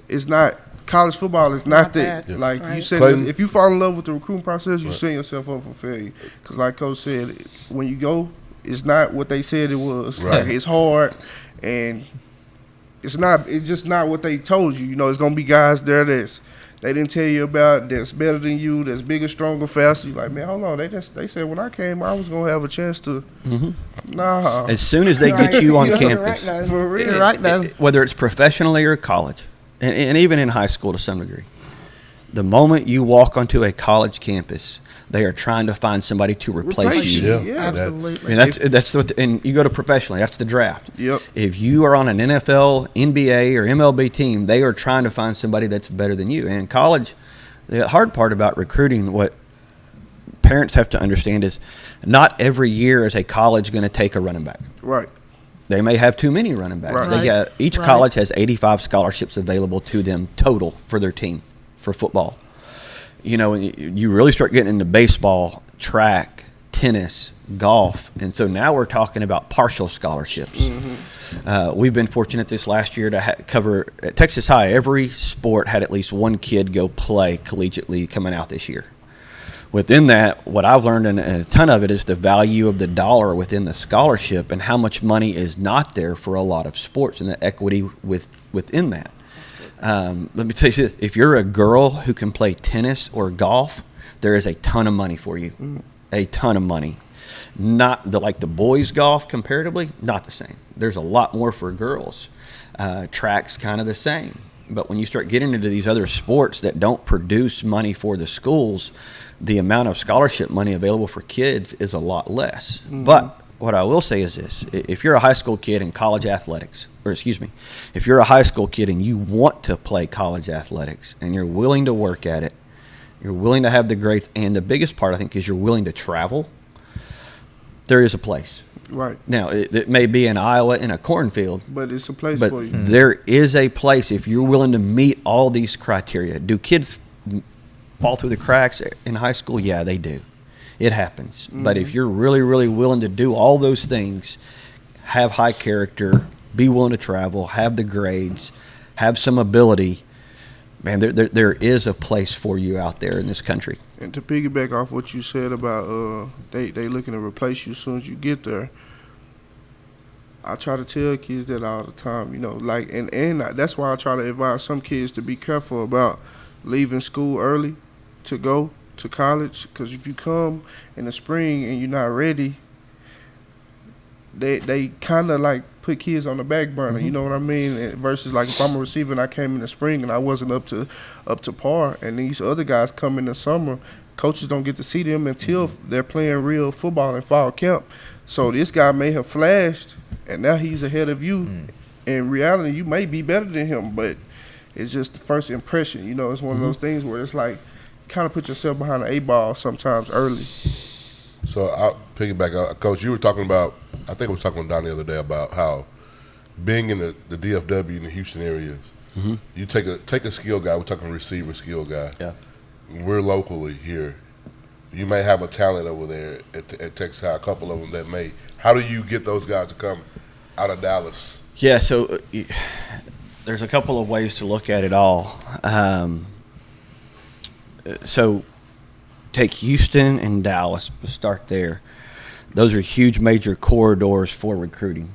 it's not. College football is not that. that. Like Right. you said, Clayton. if you fall in love with the recruiting process, you set yourself up for failure. Because like Coach said, when you go, it's not what they said it was. Right. Like, it's hard, and it's not. It's just not what they told you. You know, it's gonna be guys there they didn't tell you about, that's better than you, that's bigger, stronger, faster. You like, man, hold on. They said when I came, I was gonna have a chance to. Nah. As soon as they get you on campus, For real. You're right though. whether it's professionally or college, and even in high school to some degree, the moment you walk onto a college campus, they are trying to find somebody to replace you. Yeah. Absolutely. And that's what, and you go to professionally. That's the draft. Yep. If you are on an NFL, NBA, or MLB team, they are trying to find somebody that's better than you. And in college, the hard part about recruiting, what parents have to understand is, not every year is a college going to take a running back. Right. They may have too many running backs. Right. Each Right. college has 85 scholarships available to them total for their team for football. You know, you really start getting into baseball, track, tennis, golf, and so now we're talking about partial scholarships. We've been fortunate this last year to cover at Texas High. Every sport had at least one kid go play collegiately coming out this year. Within that, what I've learned, and a ton of it, is the value of the dollar within the scholarship and how much money is not there for a lot of sports and the equity within that. Let me tell you this, if you're a girl who can play tennis or golf, there is a ton of money for you. A ton of money. Not like the boys golf comparatively, not the same. There's a lot more for girls. Track's kind of the same. But when you start getting into these other sports that don't produce money for the schools, the amount of scholarship money available for kids is a lot less. But what I will say is this: if you're a high school kid in college athletics, if you're a high school kid and you want to play college athletics and you're willing to work at it, you're willing to have the grades, and the biggest part, I think, is you're willing to travel, there is a place. Right. Now, it may be in Iowa in a cornfield, But it's a place but for you. there is a place if you're willing to meet all these criteria. Do kids fall through the cracks in high school? Yeah, they do. It happens. But if you're really, really willing to do all those things, have high character, be willing to travel, have the grades, have some ability, man, there is a place for you out there in this country. And to piggyback off what you said about they looking to replace you as soon as you get there, I try to tell kids that all the time, you know, like, and that's why I try to advise some kids to be careful about leaving school early to go to college, because if you come in the spring and you're not ready, they kind of like put kids on the back burner, you know what I mean? And versus like if I'm a receiver and I came in the spring and I wasn't up to par, and these other guys come in the summer, coaches don't get to see them until they're playing real football in fall camp. So this guy may have flashed, and now he's ahead of you. In reality, you may be better than him, but it's just the first impression. You know, it's one of those things where it's like kind of put yourself behind the 8-ball sometimes early. So I'll piggyback. Coach, you were talking about, I think I was talking with Don the other day about how being in the DFW in the Houston areas, you take a skill guy, we're talking receiver skill guy. Yeah. We're locally here. You may have a talent over there at Texas High, a couple of them that may. How do you get those guys to come out of Dallas? Yeah, so there's a couple of ways to look at it all. So take Houston and Dallas, start there. Those are huge major corridors for recruiting.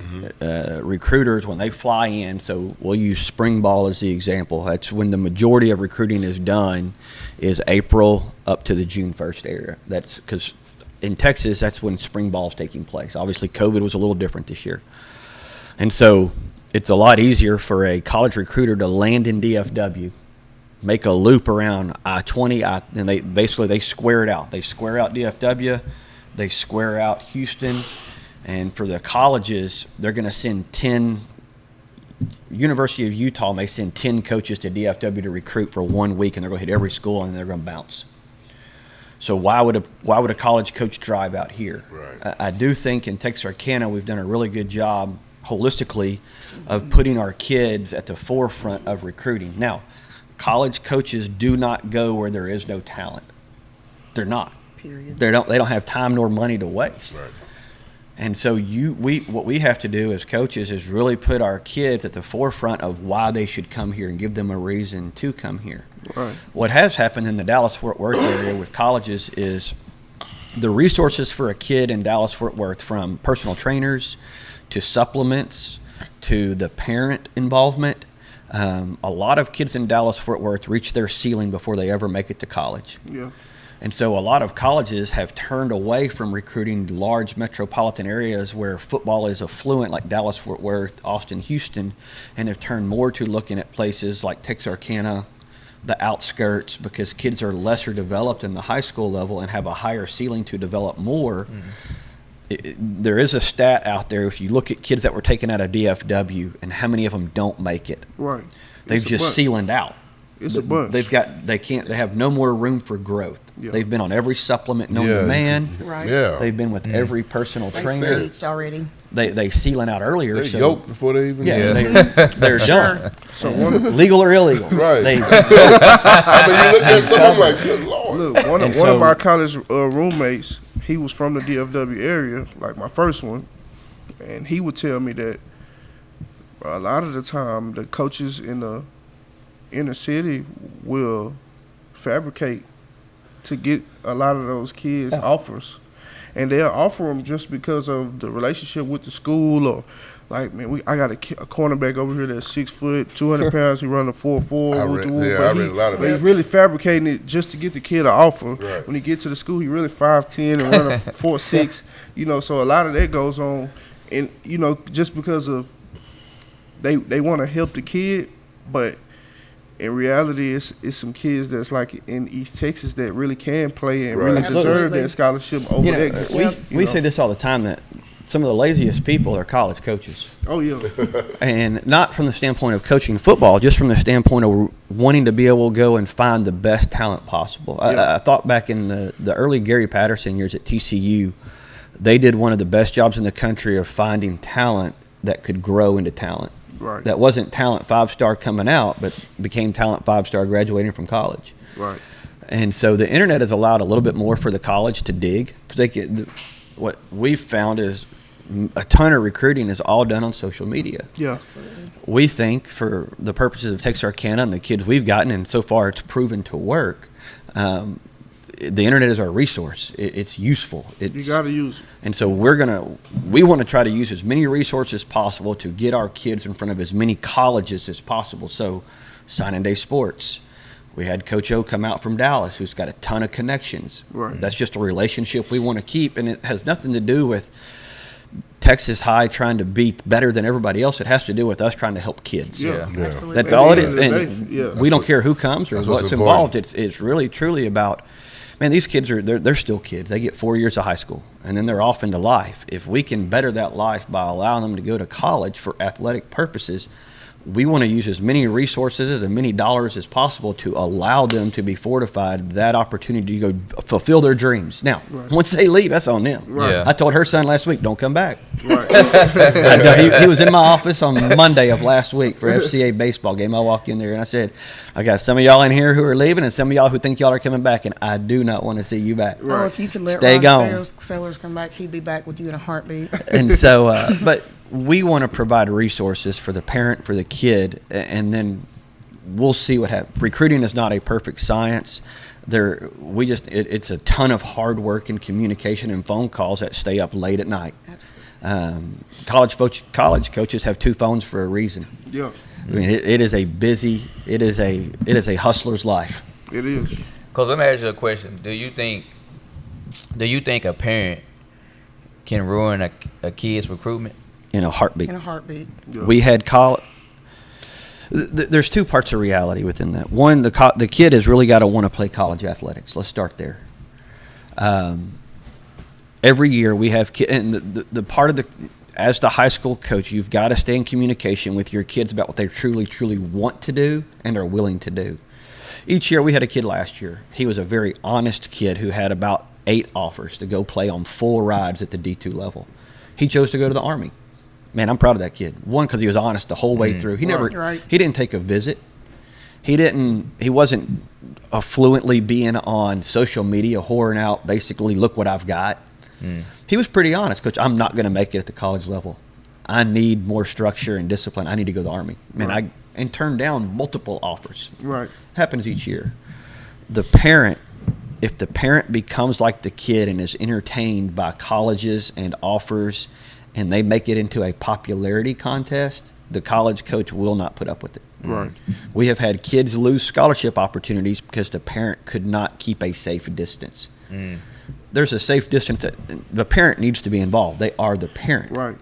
Recruiters, when they fly in, so we'll use spring ball as the example. That's when the majority of recruiting is done, is April up to the June 1st area. That's because in Texas, that's when spring ball is taking place. Obviously, COVID was a little different this year. And so it's a lot easier for a college recruiter to land in DFW, make a loop around I-20, and they square it out. They square out DFW, they square out Houston, and for the colleges, they're going to send 10. University of Utah may send 10 coaches to DFW to recruit for 1 week, and they're going to hit every school, and they're going to bounce. So why would a college coach drive out here? Right. I do think in Texarkana we've done a really good job holistically of putting our kids at the forefront of recruiting. Now, college coaches do not go where there is no talent. They're not. Period. They don't have time nor money to waste. Right. And so what we have to do as coaches is really put our kids at the forefront of why they should come here and give them a reason to come here. Right. What has happened in the Dallas-Fort Worth area with colleges is the resources for a kid in Dallas-Fort Worth, from personal trainers to supplements to the parent involvement. A lot of kids in Dallas-Fort Worth reach their ceiling before they ever make it to college. Yeah. And so a lot of colleges have turned away from recruiting large metropolitan areas where football is affluent, like Dallas-Fort Worth, Austin, Houston, and have turned more to looking at places like Texarkana, the outskirts, because kids are lesser developed in the high school level and have a higher ceiling to develop more. There is a stat out there, if you look at kids that were taken out of DFW and how many of them don't make it, Right. they've It's a just bunch. ceilinged out. It's a bunch. They have no more room for growth. Yeah. They've been on every supplement known Yeah. to man. Right. Yeah. They've been with every personal They trainer. switched already. They sealing out earlier. They so yoked before they even. yeah, Yeah. they're done. So one, Legal or illegal. Right. They, I mean, you look at some, I'm like, good Lord. look, one And of so- my college roommates, he was from the DFW area, like my first one, and he would tell me that a lot of the time the coaches in the inner city will fabricate to get a lot of those kids offers, and they'll offer them just because of the relationship with the school, or like, man, I got a cornerback over here that's 6 foot, 200 pounds. He run a 4.4. I read a lot of But he's that. really fabricating it just to get the kid an offer. Right. When he gets to the school, he really 5'10" and run a 4.6. You know, so a lot of that goes on, and you know, just because of they want to help the kid, but in reality, it's some kids that's like in East Texas that really can play and Right. really Absolutely. deserve that scholarship over you know, that. we say this all the time, that some of the laziest people are college coaches. Oh yeah, And not from the standpoint of coaching football, just from the standpoint of wanting to be able to go and find the best talent possible. Yeah. I thought back in the early Gary Patterson years at TCU, they did one of the best jobs in the country of finding talent that could grow into talent. right, That wasn't talent 5-star coming out, but became talent 5-star graduating from college. right, And so the internet has allowed a little bit more for the college to dig, because what we've found is a ton of recruiting is all done on social media. yeah, Absolutely. We think, for the purposes of Texarkana and the kids we've gotten, and so far it's proven to work, the internet is our resource. It's useful. you gotta use it. And so we want to try to use as many resources as possible to get our kids in front of as many colleges as possible. So signing day sports. We had Coach O come out from Dallas, who's got a ton of connections. Right. That's just a relationship we want to keep, and it has nothing to do with Texas High trying to be better than everybody else. It has to do with us trying to help kids. Yeah. Yeah. Absolutely. That's At all the it end is. of the And day, yeah. we don't care who comes or that's what's what's involved. important. It's really truly about, man, these kids they're still kids. They get 4 years of high school and then they're off into life. If we can better that life by allowing them to go to college for athletic purposes, we want to use as many resources, as many dollars as possible to allow them to be fortified that opportunity to go fulfill their dreams. Now, once they leave, that's on them. Right. Yeah. I told her son last week, don't come back. Right. He was in my office on Monday of last week for FCA baseball game. I walked in there and I said, I got some of y'all in here who are leaving and some of y'all who think y'all are coming back, and I do not want to see you back. Oh, if you could let Stay Ron gone. Sellers come back, he'd be back with you in a heartbeat. And so, but we want to provide resources for the parent, for the kid, and then we'll see what happens. Recruiting is not a perfect science. It's a ton of hard work and communication and phone calls that stay up late at night. Absolutely. College coaches have 2 phones for a reason. Yeah, I mean, it is a hustler's life. it is. Cause let me ask you a question. Do you think a parent can ruin a kid's recruitment? In a heartbeat. In a heartbeat. Yeah. We had college. There's 2 parts of reality within that. One, the kid has really got to want to play college athletics. Let's start there. Every year we have kids, and the part of as the high school coach, you've got to stay in communication with your kids about what they truly, truly want to do and are willing to do. each year we had a kid last year. He was a very honest kid who had about 8 offers to go play on full rides at the D2 level. He chose to go to the Army. Man, I'm proud of that kid. One, because he was honest the whole way through. He didn't take a visit. He wasn't fluently being on social media, whoring out basically, look what I've got. He was pretty honest, Coach, I'm not going to make it at the college level. I need more structure and discipline. I need to go to the Army. Man, and turned down multiple offers. Right. Happens each year. If the parent becomes like the kid and is entertained by colleges and offers, and they make it into a popularity contest, the college coach will not put up with it. Right. We have had kids lose scholarship opportunities because the parent could not keep a safe distance. There's a safe distance that the parent needs to be involved. They are the parent. Right.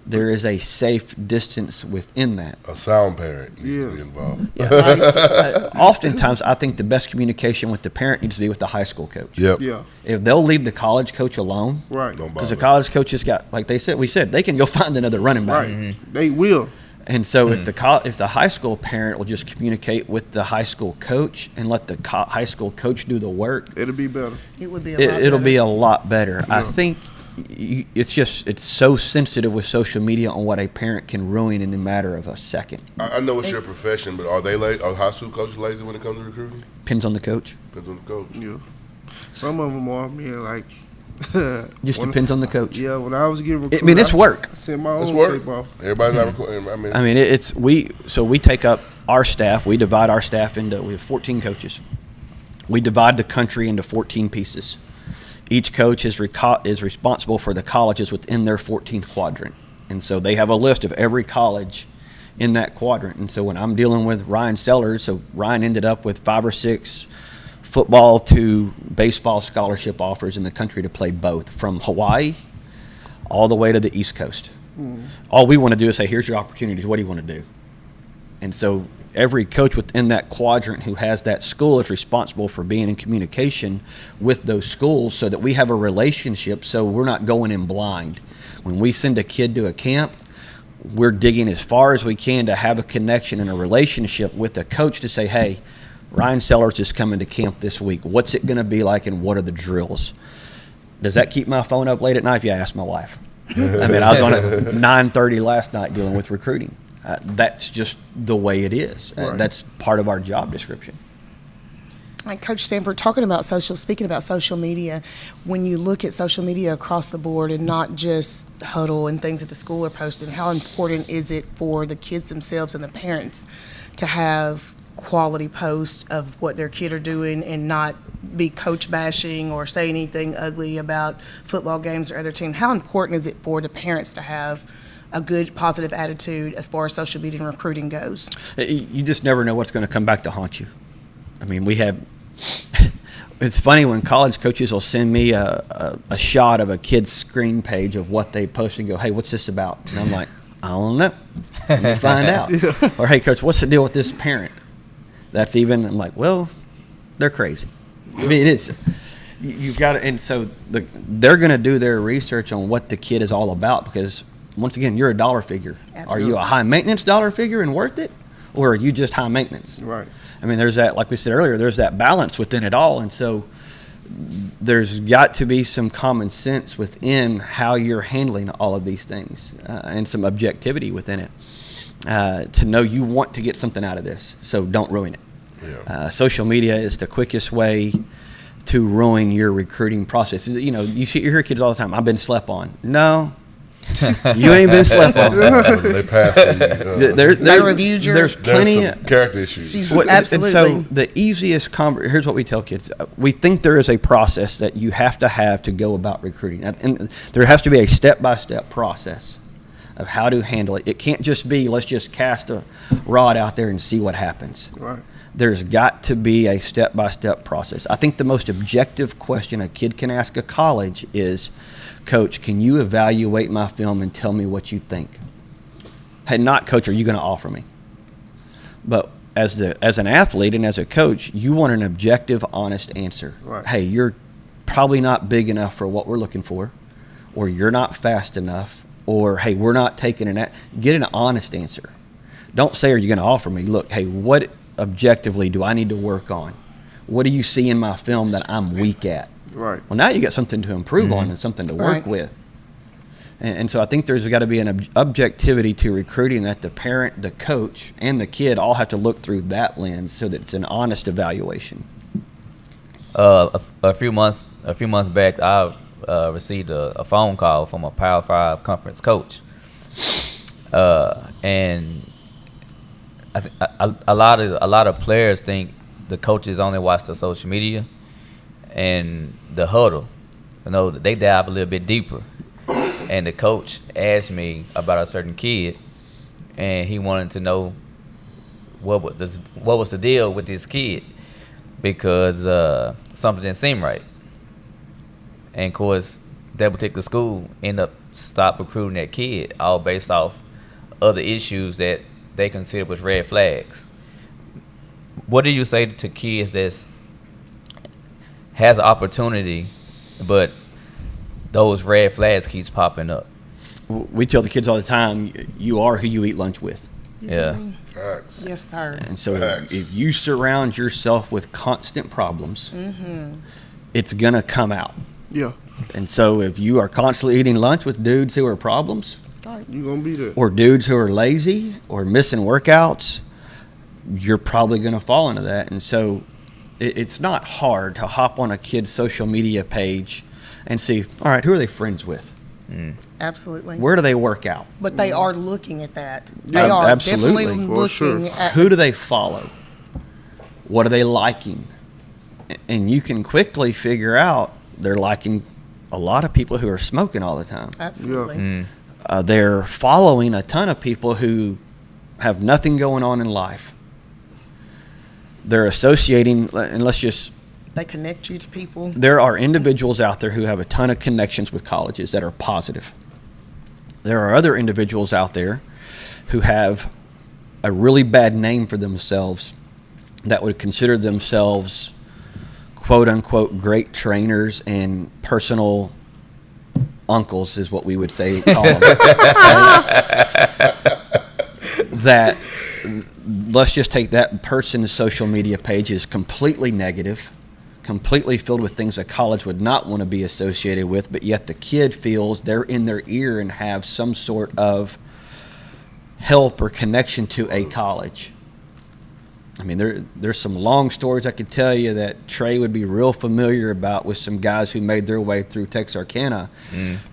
There is a safe distance within that. A sound parent needs to be involved. Yeah. Oftentimes, I think the best communication with the parent needs to be with the high school coach. Yep. Yeah. If they'll leave the college coach alone, Right. because the college coach has got, like we said, they can go find another running back. Right. They will. And so if the high school parent will just communicate with the high school coach and let the high school coach do the work, It'll be better. It would be a lot better. it'll be a lot better. I think it's so sensitive with social media on what a parent can ruin in a matter of a second. I know it's your profession, but are high school coaches lazy when it comes to recruiting? Depends on the coach. Depends on the coach. Yeah. Some of them are, like. Just depends on the coach. Yeah, when I was getting recruited, I mean, it's work. I sent my It's own work. tape off. Everybody's not recording. I mean, we take up our staff. We divide our staff we have 14 coaches. We divide the country into 14 pieces. Each coach is responsible for the colleges within their 14th quadrant. And so they have a list of every college in that quadrant. And so when I'm dealing with Ryan Sellers, so Ryan ended up with 5 or 6 football to baseball scholarship offers in the country to play both, from Hawaii all the way to the East Coast. All we want to do is say, here's your opportunities. What do you want to do? And so every coach within that quadrant who has that school is responsible for being in communication with those schools so that we have a relationship, so we're not going in blind. When we send a kid to a camp, we're digging as far as we can to have a connection and a relationship with the coach to say, hey, Ryan Sellers is coming to camp this week. What's it going to be like, and what are the drills? Does that keep my phone up late at night? If you ask my wife. I mean, I was on at 9:30 last night dealing with recruiting. That's just the way it is. Right. That's part of our job description. Like Coach Stanford, speaking about social media, when you look at social media across the board and not just Huddle and things that the school are posting, how important is it for the kids themselves and the parents to have quality posts of what their kid are doing and not be coach bashing or say anything ugly about football games or other team? How important is it for the parents to have a good positive attitude as far as social media and recruiting goes? You just never know what's going to come back to haunt you. I mean, it's funny when college coaches will send me a shot of a kid's screen page of what they post and go, hey, what's this about? And I'm like, I don't know. Let me find out. Or, hey, coach, what's the deal with this parent? I'm like, well, they're crazy. I mean, you've got to, and so they're going to do their research on what the kid is all about, because once again, you're a dollar figure. Absolutely. Are you a high maintenance dollar figure and worth it, or are you just high maintenance? Right. I mean, there's that, like we said earlier, there's that balance within it all, and so there's got to be some common sense within how you're handling all of these things, and some objectivity within it. To know you want to get something out of this, so don't ruin it. Yeah. Social media is the quickest way to ruin your recruiting process. You know, you hear kids all the time, I've been slept on. No, you ain't been slept on. They passed They reviewed your... There's plenty of character issues. Absolutely. And so the easiest here's what we tell kids. We think there is a process that you have to go about recruiting. And there has to be a step-by-step process of how to handle it. It can't just be, let's just cast a rod out there and see what happens. Right. There's got to be a step-by-step process. I think the most objective question a kid can ask a college is, Coach, can you evaluate my film and tell me what you think? Hey, not, Coach, are you going to offer me? But as an athlete and as a coach, you want an objective, honest answer. Right. Hey, you're probably not big enough for what we're looking for, or you're not fast enough, or, hey, we're not taking get an honest answer. Don't say, are you going to offer me? Look, hey, what objectively do I need to work on? What do you see in my film that I'm weak at? Right. Well, now you got something to improve on and something to work Right. with. And so I think there's got to be an objectivity to recruiting that the parent, the coach, and the kid all have to look through that lens so that it's an honest evaluation. A few months back, I received a phone call from a Power 5 conference coach, and I think a lot of players think the coaches only watch the social media and the huddle. You know, they dive a little bit deeper. And the coach asked me about a certain kid, and he wanted to know what was the deal with this kid, because something didn't seem right. And of course, that particular school ended up stopped recruiting that kid, all based off other issues that they consider was red flags. What do you say to kids that has an opportunity, but those red flags keeps popping up? We tell the kids all the time, you are who you eat lunch with. Yeah. Facts. Yes, sir. And so Facts. if you surround yourself with constant problems, it's going to come out. Yeah. And so if you are constantly eating lunch with dudes who are problems, You gonna be there. or dudes who are lazy or missing workouts, you're probably going to fall into that. And so it's not hard to hop on a kid's social media page and see, all right, who are they friends with? Absolutely. Where do they work out? But they are looking at that. Yeah, They are absolutely. definitely For looking sure. at Who do they follow? What are they liking? And you can quickly figure out they're liking a lot of people who are smoking all the time. Absolutely. They're following a ton of people who have nothing going on in life. They're associating, and let's just, They connect you to people. there are individuals out there who have a ton of connections with colleges that are positive. There are other individuals out there who have a really bad name for themselves that would consider themselves quote unquote great trainers and personal uncles is what we would say call them. That let's just take that person's social media page is completely negative, completely filled with things a college would not want to be associated with, but yet the kid feels they're in their ear and have some sort of help or connection to a college. I mean, there's some long stories I could tell you that Trey would be real familiar about with some guys who made their way through Texarkana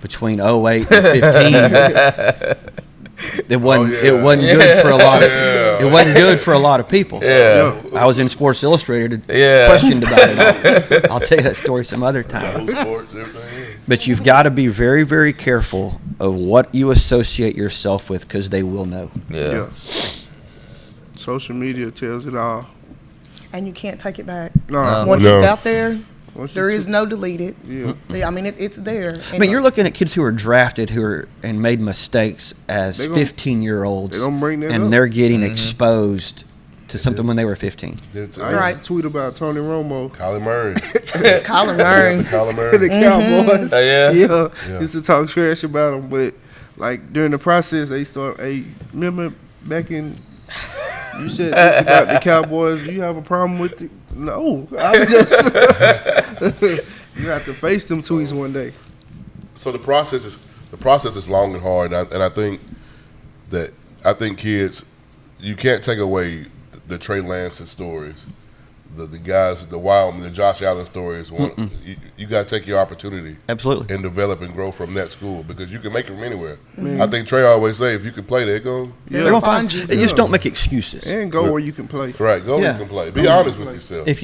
between 08 and 15. It wasn't good for a lot of it wasn't good for a lot of people. Yeah. I was in Sports Illustrated, Yeah. questioned about it all. I'll tell you that story some other time. Whole sports, everything. But you've got to be very, very careful of what you associate yourself with because they will know. Yeah. Social media tells it all. And you can't take it back. No. Once No. it's out there, Once there you is no delete it. Yeah. I mean, it's there. I mean, you're looking at kids who are drafted and made mistakes as They gon- 15-year-olds, they don't bring that and up. they're getting exposed to something when they were 15. I used Right. to tweet about Tony Romo. Colin Murray. It's Colin Murray. Colin The Murray. Cowboys. Oh, yeah? Yeah. Used to talk trash about him, but like during the process, they start. Hey, remember back in you said this about the Cowboys? You have a problem with it? No, I was just. You have to face them tweets one day. So the process is long and hard, and I think kids, you can't take away the Trey Lance stories, the guys, the Wildman, the Josh Allen stories. You got to take your opportunity Absolutely. and develop and grow from that school because you can make it from anywhere. I think Trey always say if you can play, they're going They're gonna find you. They just don't make excuses. And go where you can play. right. Go Yeah. and you can play. Be honest with yourself. If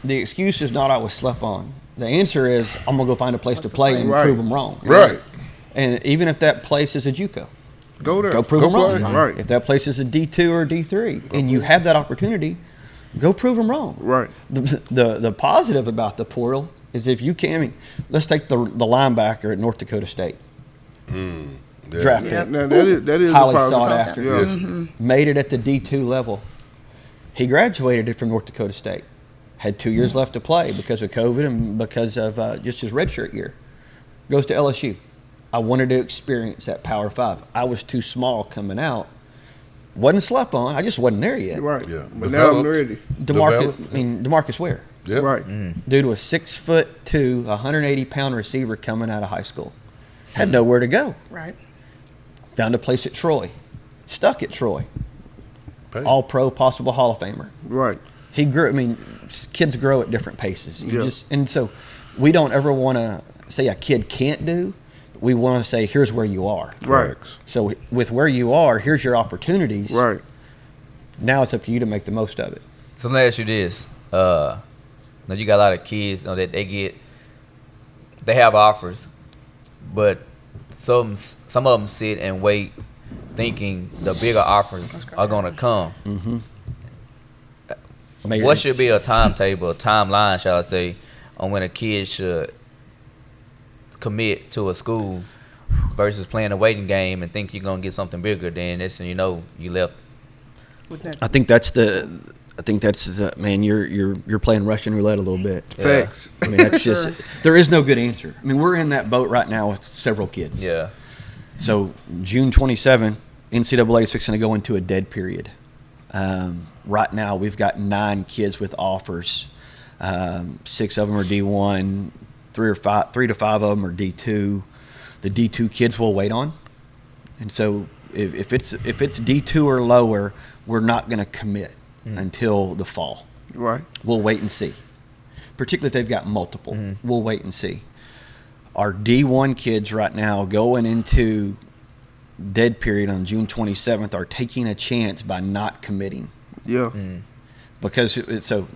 the excuse is not I was slept on. The answer is I'm gonna go find a place to play and Right. prove them wrong. Right. And even if that place is a JUCO, Go there. go prove Go them wrong. play. Right. If that place is a D2 or a D3, and you have that opportunity, go prove them wrong. Right. The positive about the portal is if you can. I mean, let's take the linebacker at North Dakota State. Yeah. Draft Yep. pick, Now that is highly a positive. sought after. Yeah. Made it at the D2 level. He graduated from North Dakota State. Had 2 years left to play because of COVID and because of just his redshirt year. Goes to LSU. I wanted to experience that Power 5. I was too small coming out. wasn't slept on. I just wasn't there yet. Right. Yeah. But now I'm Developed. ready. Demarcus Ware. Yep. Right. Dude was 6'2", 180-pound receiver coming out of high school. Had nowhere to go. Right. Found a place at Troy. Stuck at Troy. Hey. All pro, possible Hall of Famer. Right. He grew. I mean, kids grow at different paces. Yeah. And so we don't ever want to say a kid can't do. We want to say, here's where you are. Right. Facts. So with where you are, here's your opportunities. Right. Now it's up to you to make the most of it. So let me ask you this. Now you got a lot of kids, you know, that they have offers, but some of them sit and wait, thinking the bigger offers are gonna come. What should be a timetable, a timeline, shall I say, on when a kid should commit to a school versus playing a waiting game and think you're gonna get something bigger? Then this, and you know, you left. With that. I think that's man. You're playing Russian roulette a little bit. Facts. I mean, that's just there is no good answer. I mean, we're in that boat right now with several kids. Yeah. So June 27th, NCAA is going to go into a dead period. Right now, we've got 9 kids with offers. 6 of them are D1, 3 to 5 of them are D2. The D2 kids will wait on, and so if it's D2 or lower, we're not going to commit until the fall. Right. We'll wait and see. Particularly if they've got multiple, we'll wait and see. Our D1 kids right now going into dead period on June 27th are taking a chance by not committing. Yeah. Because so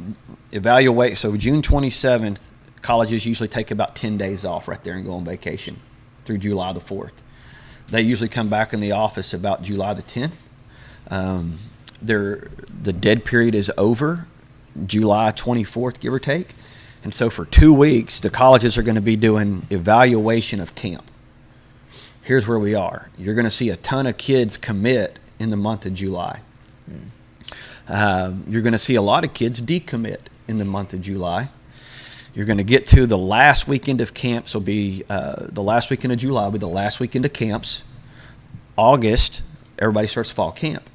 June 27th, colleges usually take about 10 days off right there and go on vacation through July the 4th. They usually come back in the office about July the 10th. The dead period is over July 24th, give or take. And so for 2 weeks, the colleges are going to be doing evaluation of camp. Here's where we are. You're going to see a ton of kids commit in the month of July. You're going to see a lot of kids decommit in the month of July. You're going to get to the last weekend of camps will be the last weekend of July will be the last weekend of camps. August, everybody starts fall camp.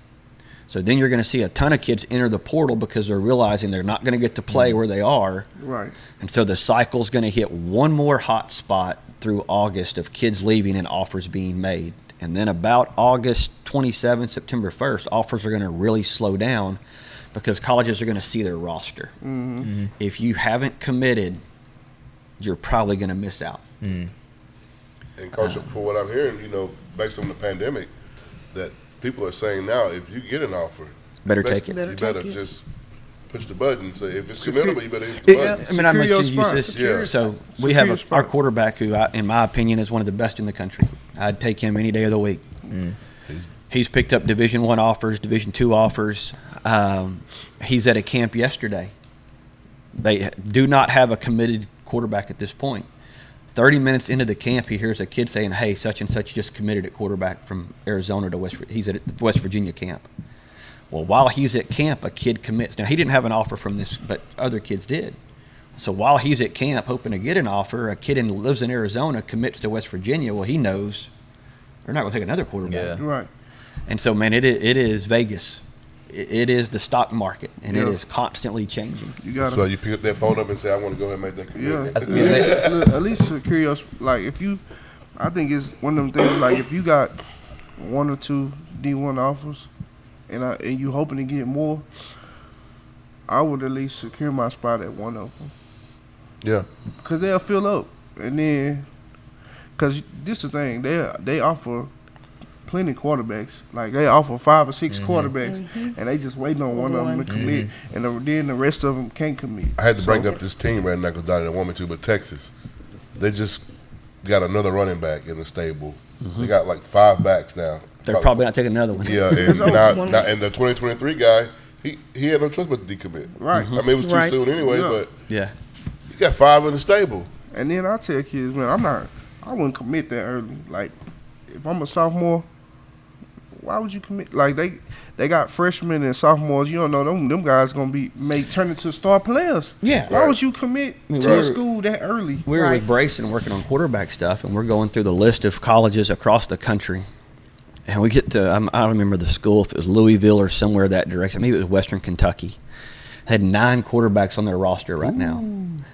So then you're going to see a ton of kids enter the portal because they're realizing they're not going to get to play where they are. Right. And so the cycle's going to hit one more hot spot through August of kids leaving and offers being made. And then about August 27th, September 1st, offers are going to really slow down because colleges are going to see their roster. If you haven't committed, you're probably going to miss out. And Coach, for what I'm hearing, you know, based on the pandemic, that people are saying now, if you get an offer, Better take it. You better just push the button. Say if it's committable, you better hit the I button. mean, I Secure your mentioned you spot. this. Secure. So we have Secure our spot. quarterback who, in my opinion, is one of the best in the country. I'd take him any day of the week. He's picked up Division I offers, Division II offers. He's at a camp yesterday. They do not have a committed quarterback at this point. 30 minutes into the camp, he hears a kid saying, "Hey, such and such just committed at quarterback from Arizona to he's at West Virginia camp." Well, while he's at camp, a kid commits. Now, he didn't have an offer from this, but other kids did. So while he's at camp hoping to get an offer, a kid who lives in Arizona commits to West Virginia. Well, he knows they're not going to take another quarterback. Yeah. Right. And so, man, it is Vegas. It is the stock market, and it Yeah. is constantly changing. You got So to. you pick up that phone up and say, "I want to go ahead and make that Yeah. commitment." At least secure your like if you. I think it's one of them things like if you got 1 or 2 D1 offers, and you hoping to get more, I would at least secure my spot at one of them. Yeah. Cause they'll fill up, and then, cause this is the thing, they offer plenty of quarterbacks. Like they offer 5 or 6 quarterbacks, and they just waiting on one of them to commit, and then the rest of them can't commit. I had to bring up this team right now because Donnie didn't want me to, but Texas, they just got another running back in the stable. They got like 5 backs now. They're probably not taking another one. Yeah, and now and the 2023 guy, he had no choice but to decommit. Right. I mean, it was too Right. soon anyway, Yeah. but Yeah. you got 5 in the stable. And then I tell kids, man, I wouldn't commit that early. Like, if I'm a sophomore, why would you commit? Like they got freshmen and sophomores. You don't know them guys gonna turn into star players. Yeah. Why would you commit mean, to we're- a school that early? We were Right. with Brayson working on quarterback stuff, and we're going through the list of colleges across the country. and we get to, I don't remember the school, if it was Louisville or somewhere that direction. Maybe it was Western Kentucky. Had 9 quarterbacks on their roster right now.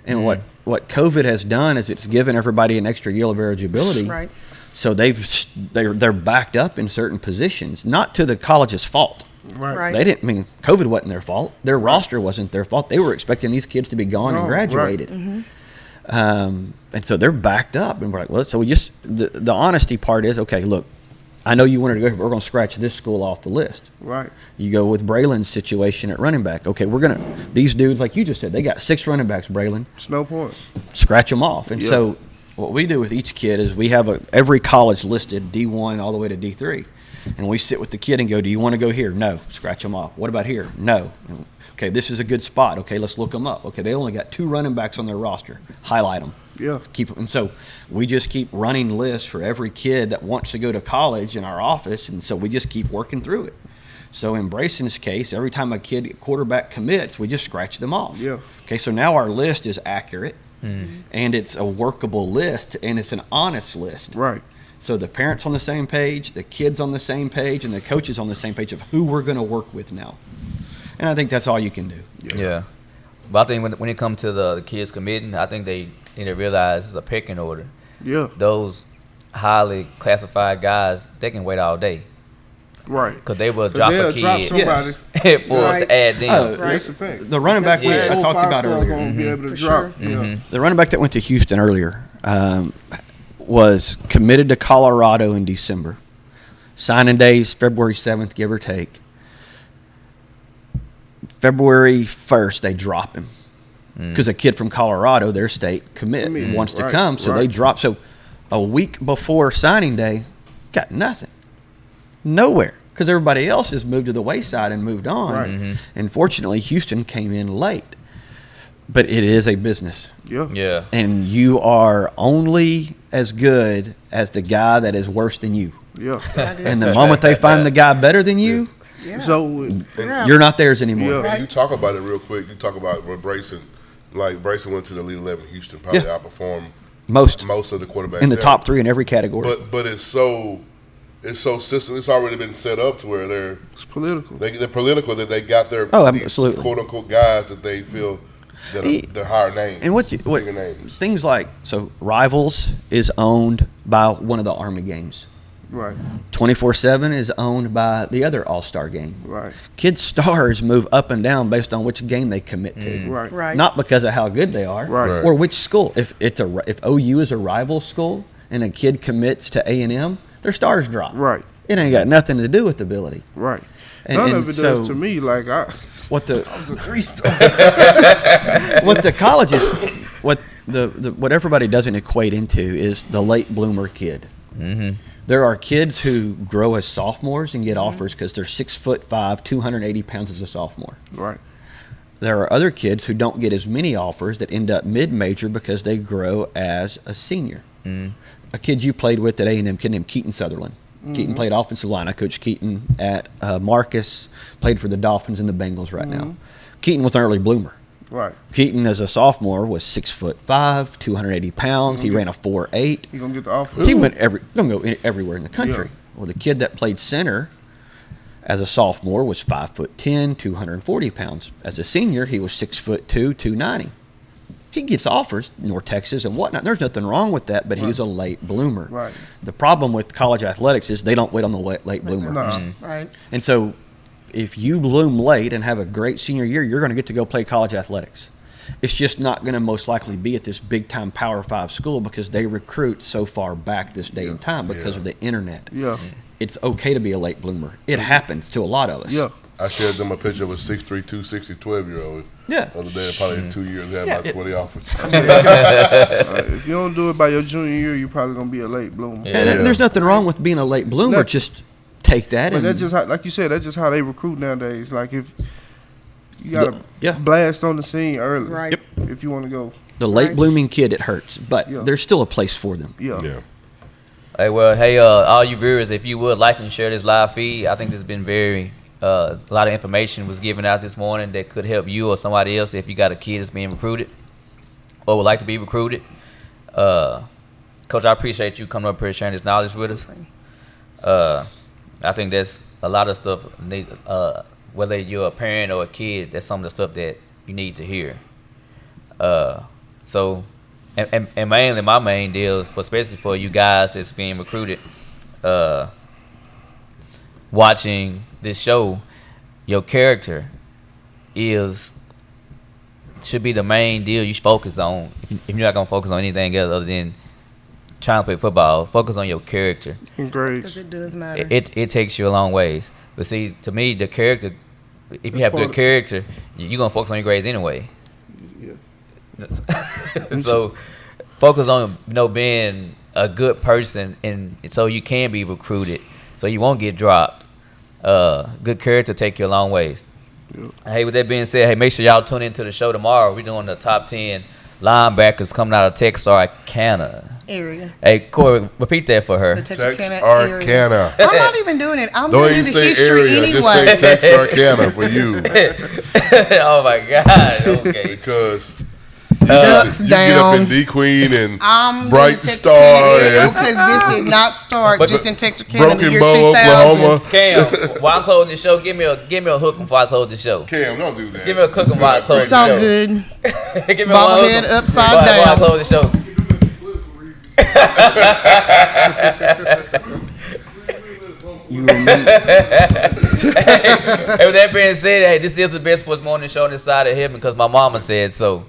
And what COVID has done is it's given everybody an extra year of eligibility. Right. So they're backed up in certain positions, not to the college's fault. Right. They didn't, I mean, COVID wasn't their fault. Their roster wasn't their fault. They were expecting these kids to be gone and graduated. And so they're backed up. And we're like, well, so we just, the honesty part is, okay, look, I know you wanted to go here, but we're going to scratch this school off the list. Right. You go with Braylon's situation at running back. Okay, we're going to, these dudes, like you just said, they got 6 running backs, Braylon. It's no points. Scratch them off. And so what we do with each kid is we have every college listed, D1 all the way to D3. And we sit with the kid and go, do you want to go here? No. Scratch them off. What about here? No. Okay, this is a good spot. Okay, let's look them up. Okay, they only got 2 running backs on their roster. Highlight them. Yeah. Keep them. And so we just keep running lists for every kid that wants to go to college in our office. And so we just keep working through it. So in Brayson's case, every time a quarterback commits, we just scratch them off. Yeah. Okay, so now our list is accurate. And it's a workable list, and it's an honest list. Right. So the parents on the same page, the kids on the same page, and the coaches on the same page of who we're going to work with now. And I think that's all you can do. Yeah. But I think when it comes to the kids committing, I think they need to realize it's a pecking order. Yeah. Those highly classified guys, they can wait all day. Right. Because they will drop They'll a drop kid somebody. to add them. Oh, That's a fact. The running back That's I right. talked about earlier. Gonna be able to For drop. sure. Yeah. The running back that went to Houston earlier was committed to Colorado in December. Signing days, February 7th, give or take. February 1st, they drop him. Because a kid from Colorado, their state, wants to come. So they drop. So a week before signing day, got nothing. Nowhere. Because everybody else has moved to the wayside and moved on. Right. And fortunately, Houston came in late. But it is a business. Yeah. Yeah. And you are only as good as the guy that is worse than you. Yeah. And the moment they find the guy better than you, So you're not theirs anymore. Yeah. And you talk about it real quick. You talk about when Brayson went to the Elite 11. Houston probably outperformed Most of the quarterbacks in the there. top 3 in every category. But it's so system. It's already been set up to where it's political. they're political, that they got their absolutely. quote unquote guys that they feel that are the higher names And what bigger names. things like, so Rivals is owned by one of the Army games. Right. 24/7 is owned by the other All-Star game. Right. Kids' stars move up and down based on which game they commit to. Right. Right. Not because of how good they are, Right. or which school. If OU is a rival school and a kid commits to A&M, their stars drop. Right. It ain't got nothing to do with ability. Right. And- None and of it so- does to me. Like I What the was a 3-star. what the colleges, what everybody doesn't equate into is the late bloomer kid. There are kids who grow as sophomores and get offers because they're 6'5", 280 pounds as a sophomore. Right. There are other kids who don't get as many offers that end up mid-major because they grow as a senior. A kid you played with at A&M, kid named Keaton Sutherland. Keaton played offensive line. I coached Keaton at Marcus, played for the Dolphins and the Bengals right now. Keaton was an early bloomer. Right. Keaton, as a sophomore, was 6'5", 280 pounds. He ran a 4.8. You gonna get the offer? He went everywhere in the country. Yeah. Well, the kid that played center as a sophomore was 5'10", 240 pounds. As a senior, he was 6'2", 290. He gets offers, North Texas and whatnot. There's nothing wrong with that, but he's a late bloomer. Right. The problem with college athletics is they don't wait on the late bloomer. No. Right. And so if you bloom late and have a great senior year, you're going to get to go play college athletics. It's just not going to most likely be at this big-time Power 5 school because they recruit so far back this day and time because of the internet. Yeah. It's okay to be a late bloomer. It happens to a lot of us. Yeah. I shared them a picture of a 6'3", 260, 12-year-old. Yeah. The other day, probably in 2 years, they had about 20 offers. If you don't do it by your junior year, you're probably gonna be a late bloomer. And there's nothing wrong with being a late bloomer. No. Just take that But and that's just how, like you said, that's just how they recruit nowadays. Like if you gotta Yeah. blast on the scene early, Right. if you want to go. the late Right. blooming kid, it hurts. But Yeah. there's still a place for them. Yeah. Hey, all you viewers, if you would like and share this live feed, I think this has been a lot of information was given out this morning that could help you or somebody else if you got a kid that's being recruited or would like to be recruited. Coach, I appreciate you coming up here sharing this knowledge with us. I think that's a lot of stuff. Whether you're a parent or a kid, that's some of the stuff that you need to hear. So, and mainly my main deal, especially for you guys that's being recruited, watching this show, your character should be the main deal you should focus on. If you're not gonna focus on anything else other than trying to play football, focus on your character. Because Grades. it does matter. It takes you a long ways. But see, to me, the character, if you have good character, you're gonna focus on your grades anyway. Yeah. So focus on being a good person, and so you can be recruited, so you won't get dropped. Good character take you a long ways. Yeah. Hey, with that being said, hey, make sure y'all tune into the show tomorrow. We're doing the top 10 linebackers coming out of Texarkana Area. Hey, Corey, repeat that for her. The Texarkana area. Texarkana. I'm not even doing it. I'm Don't going to even do the say history area. anyway. Just say Texarkana for you. Oh my God. Okay. Because Ducks you down. get up in D Queen and I'm Bright doing Star Texarkana and because this did not start just in Texarkana in the Broken year Bow, 2000. Oklahoma. Cam, while I'm closing the show, give me a hook before I close the show. Cam, don't do that. Give me a cooking while I close It's the all show. good. Give me Bobblehead one hook upside before I down. close the show. You remember? Hey, with that being said, hey, this is the best sports morning show on this side of heaven because my mama said so.